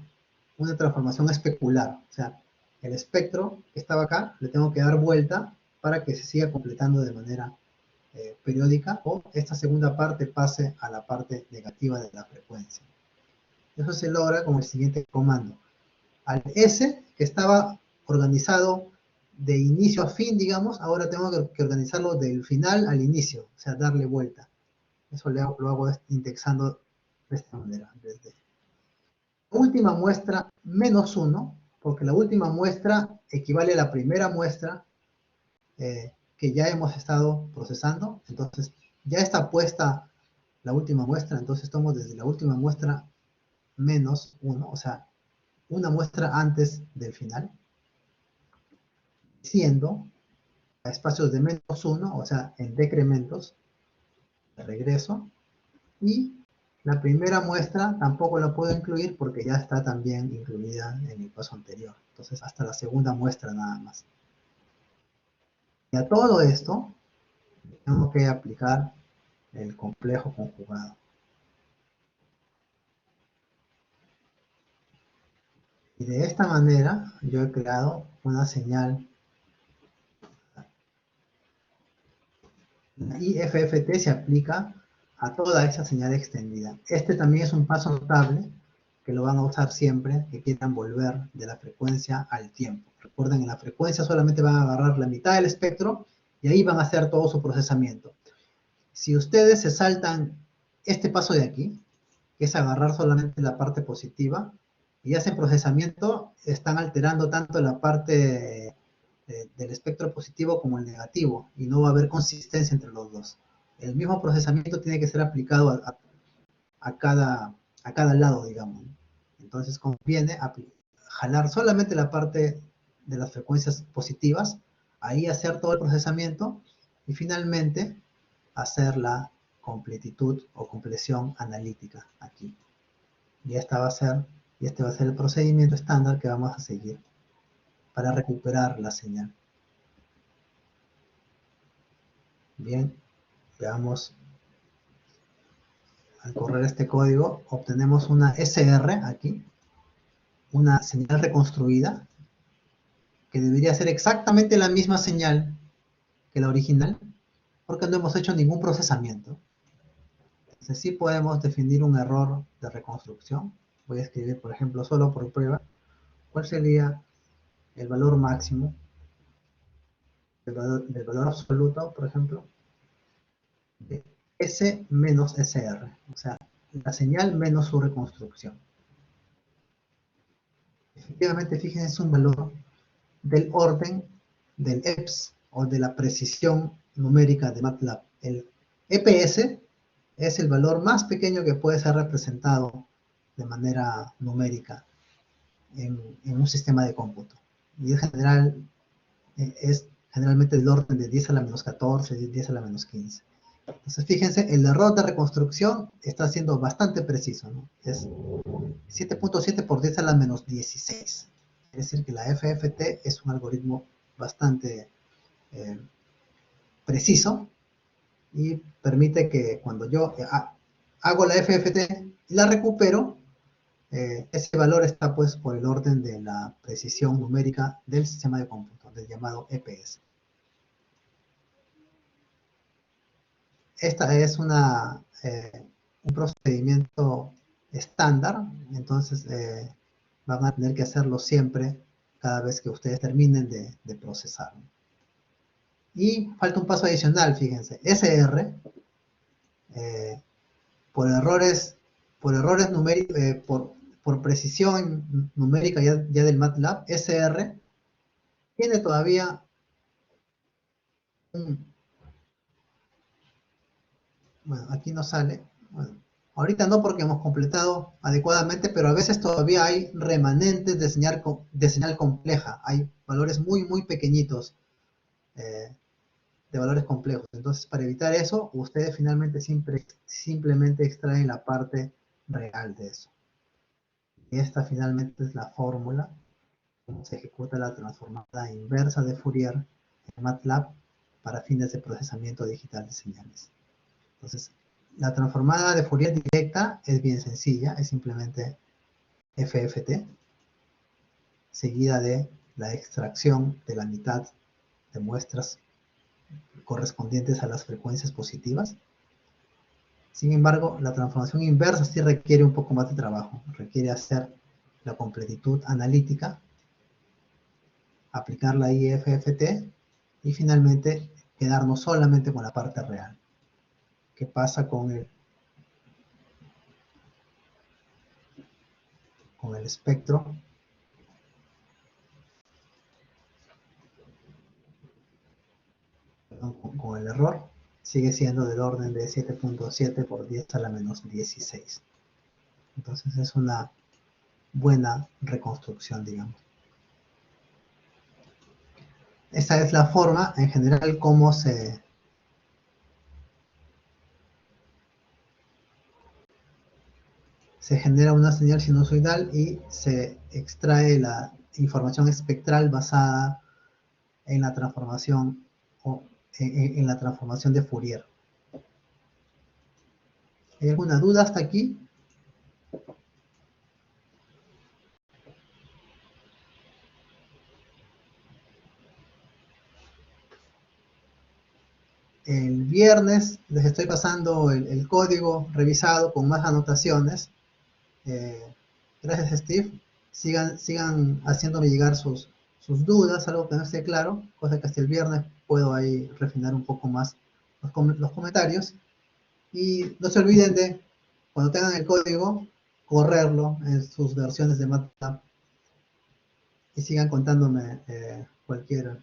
una transformación especular. O sea, el espectro que estaba acá le tengo que dar vuelta para que se siga completando de manera periódica, o esta segunda parte pase a la parte negativa de la frecuencia. Eso se logra con el siguiente comando. Al S, que estaba organizado de inicio a fin, digamos, ahora tengo que organizarlo del final al inicio, o sea, darle vuelta. Eso lo hago indexando de esta manera. Desde última muestra menos 1, porque la última muestra equivale a la primera muestra que ya hemos estado procesando. Entonces, ya está puesta la última muestra, entonces tomo desde la última muestra menos 1, o sea, una muestra antes del final, siendo a espacios de menos 1, o sea, en decrementos, de regreso, y la primera muestra tampoco la puedo incluir porque ya está también incluida en el paso anterior. Entonces, hasta la segunda muestra nada más. Y a todo esto, tengo que aplicar el complejo conjugado. Y de esta manera, yo he creado una señal. La IFFT se aplica a toda esa señal extendida. Este también es un paso notable que lo van a usar siempre que quieran volver de la frecuencia al tiempo. Recuerden, en la frecuencia solamente van a agarrar la mitad del espectro y ahí van a hacer todo su procesamiento. Si ustedes se saltan este paso de aquí, que es agarrar solamente la parte positiva, y hacen procesamiento, están alterando tanto la parte del espectro positivo como el negativo, y no va a haber consistencia entre los dos. El mismo procesamiento tiene que ser aplicado a cada lado, digamos. Entonces conviene jalar solamente la parte de las frecuencias positivas, ahí hacer todo el procesamiento, y finalmente hacer la completitud o compleción analítica aquí. Y este va a ser el procedimiento estándar que vamos a seguir para recuperar la señal. Bien, veamos. Al correr este código, obtenemos una SR aquí, una señal reconstruida, que debería ser exactamente la misma señal que la original, porque no hemos hecho ningún procesamiento. Entonces sí podemos definir un error de reconstrucción. Voy a escribir, por ejemplo, solo por prueba, cuál sería el valor máximo del valor absoluto, por ejemplo, de S menos SR, o sea, la señal menos su reconstrucción. Efectivamente, fíjense, es un valor del orden del EPS o de la precisión numérica de MATLAB. El EPS es el valor más pequeño que puede ser representado de manera numérica en un sistema de cómputo. Y en general es generalmente del orden de 10 a la menos 14, 10 a la menos 15. Entonces, fíjense, el error de reconstrucción está siendo bastante preciso, ¿no? Es 7.7 por 10 a la menos 16. Es decir, que la FFT es un algoritmo bastante preciso y permite que cuando yo hago la FFT y la recupero, ese valor está pues por el orden de la precisión numérica del sistema de cómputo, del llamado EPS. Esta es un procedimiento estándar, entonces van a tener que hacerlo siempre cada vez que ustedes terminen de procesar. Y falta un paso adicional, fíjense, SR, por errores numéricos, por precisión numérica ya del MATLAB, SR tiene todavía bueno, aquí no sale, bueno, ahorita no porque hemos completado adecuadamente, pero a veces todavía hay remanentes de señal compleja, hay valores muy pequeñitos de valores complejos. Entonces, para evitar eso, ustedes finalmente simplemente extraen la parte real de eso. Y esta finalmente es la fórmula cómo se ejecuta la transformada inversa de Fourier en MATLAB para fines de procesamiento digital de señales. Entonces, la transformada de Fourier directa es bien sencilla, es simplemente FFT. seguida de la extracción de la mitad de muestras correspondientes a las frecuencias positivas. Sin embargo, la transformación inversa sí requiere un poco más de trabajo, requiere hacer la completitud analítica, aplicar la IFFT y finalmente quedarnos solamente con la parte real. ¿Qué pasa con el espectro? Perdón, con el error, sigue siendo del orden de 7.7 por 10 a la menos 16. Entonces es una buena reconstrucción, digamos. Esa es la forma, en general, como se genera una señal sinusoidal y se extrae la información espectral basada en la transformación o en la transformación de Fourier. ¿Hay alguna duda hasta aquí? El viernes les estoy pasando el código revisado con más anotaciones. Gracias, Steve. Sigan haciéndome llegar sus dudas, algo que no esté claro, cosa que hasta el viernes puedo ahí refinar un poco más los comentarios. Y no se olviden de, cuando tengan el código, correrlo en sus versiones de MATLAB y sigan contándome cualquier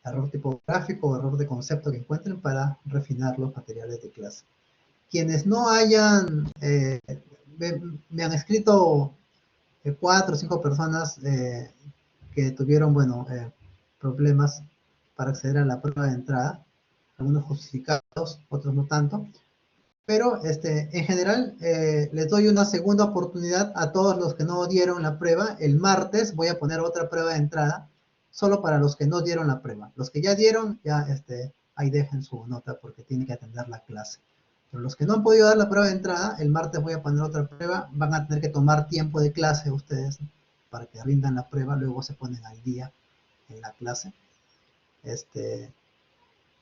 error tipográfico o error de concepto que encuentren para refinar los materiales de clase. Quienes no hayan, me han escrito 4 o 5 personas que tuvieron, bueno, problemas para acceder a la prueba de entrada, algunos justificados, otros no tanto, pero en general les doy una segunda oportunidad a todos los que no dieron la prueba. El martes voy a poner otra prueba de entrada, solo para los que no dieron la prueba. Los que ya dieron, ya ahí dejen su nota porque tienen que atender la clase. Pero los que no han podido dar la prueba de entrada, el martes voy a poner otra prueba, van a tener que tomar tiempo de clase ustedes, ¿no?, para que rindan la prueba, luego se ponen al día en la clase.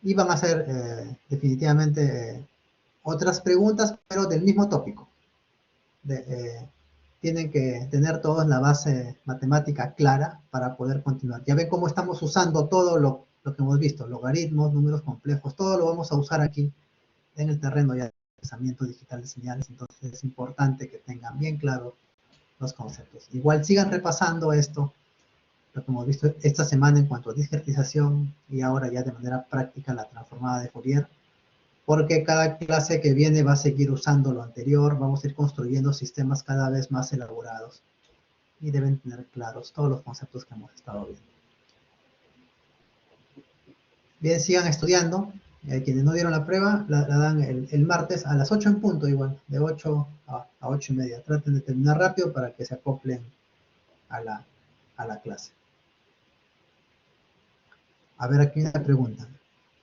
Y van a hacer definitivamente otras preguntas, pero del mismo tópico. Tienen que tener todos la base matemática clara para poder continuar. Ya ven cómo estamos usando todo lo que hemos visto, logaritmos, números complejos, todo lo vamos a usar aquí en el terreno ya de procesamiento digital de señales. Entonces es importante que tengan bien claros los conceptos. Igual sigan repasando esto, lo que hemos visto esta semana en cuanto a discretización y ahora ya de manera práctica la transformada de Fourier, porque cada clase que viene va a seguir usando lo anterior, vamos a ir construyendo sistemas cada vez más elaborados y deben tener claros todos los conceptos que hemos estado viendo. Bien, sigan estudiando. Quienes no dieron la prueba, la dan el martes a las 8 en punto igual, de 8 a 8 y media. Traten de terminar rápido para que se acoplen a la clase. A ver, aquí una pregunta.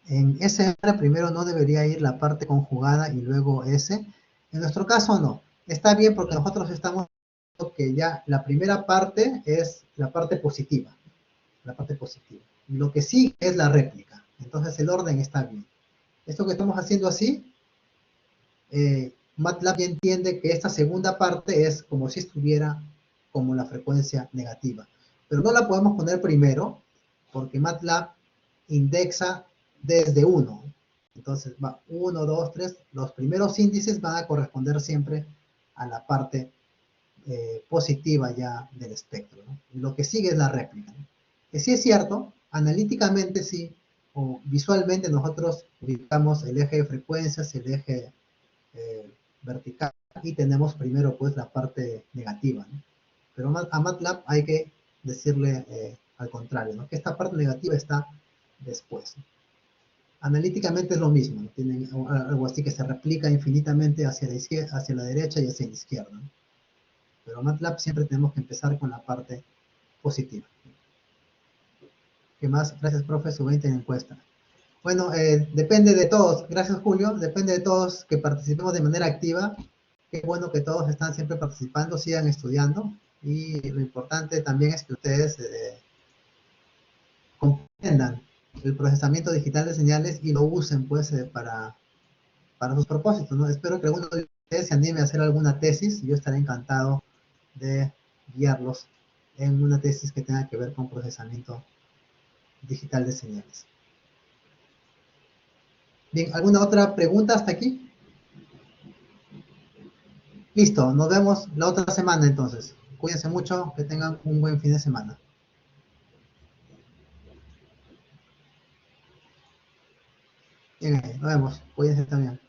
En SR primero no debería ir la parte conjugada y luego S. En nuestro caso no. Está bien porque nosotros estamos viendo que ya la primera parte es la parte positiva. La parte positiva. Y lo que sí es la réplica. Entonces el orden está bien. Esto que estamos haciendo así, MATLAB ya entiende que esta segunda parte es como si estuviera como la frecuencia negativa. Pero no la podemos poner primero porque MATLAB indexa desde 1. Entonces va 1, 2, 3. Los primeros índices van a corresponder siempre a la parte positiva ya del espectro, ¿no? Y lo que sigue es la réplica, ¿no? Que sí es cierto, analíticamente sí, o visualmente nosotros ubicamos el eje de frecuencias, el eje vertical, y tenemos primero pues la parte negativa, ¿no? Pero a MATLAB hay que decirle al contrario, ¿no?, que esta parte negativa está después. Analíticamente es lo mismo, ¿no? Tienen algo así que se replica infinitamente hacia la izquierda, hacia la derecha y hacia la izquierda, ¿no? Pero MATLAB siempre tenemos que empezar con la parte positiva. ¿Qué más? Gracias, profe, su 20 en encuesta. Bueno, depende de todos. Gracias, Julio. Depende de todos que participemos de manera activa. Qué bueno que todos están siempre participando, sigan estudiando. Y lo importante también es que ustedes comprendan el procesamiento digital de señales y lo usen pues para sus propósitos, ¿no? Espero que alguno de ustedes se anime a hacer alguna tesis. Yo estaré encantado de guiarlos en una tesis que tenga que ver con procesamiento digital de señales. Bien, ¿alguna otra pregunta hasta aquí? Listo, nos vemos la otra semana entonces. Cuídense mucho, que tengan un buen fin de semana. Bien, nos vemos. Cuídense también.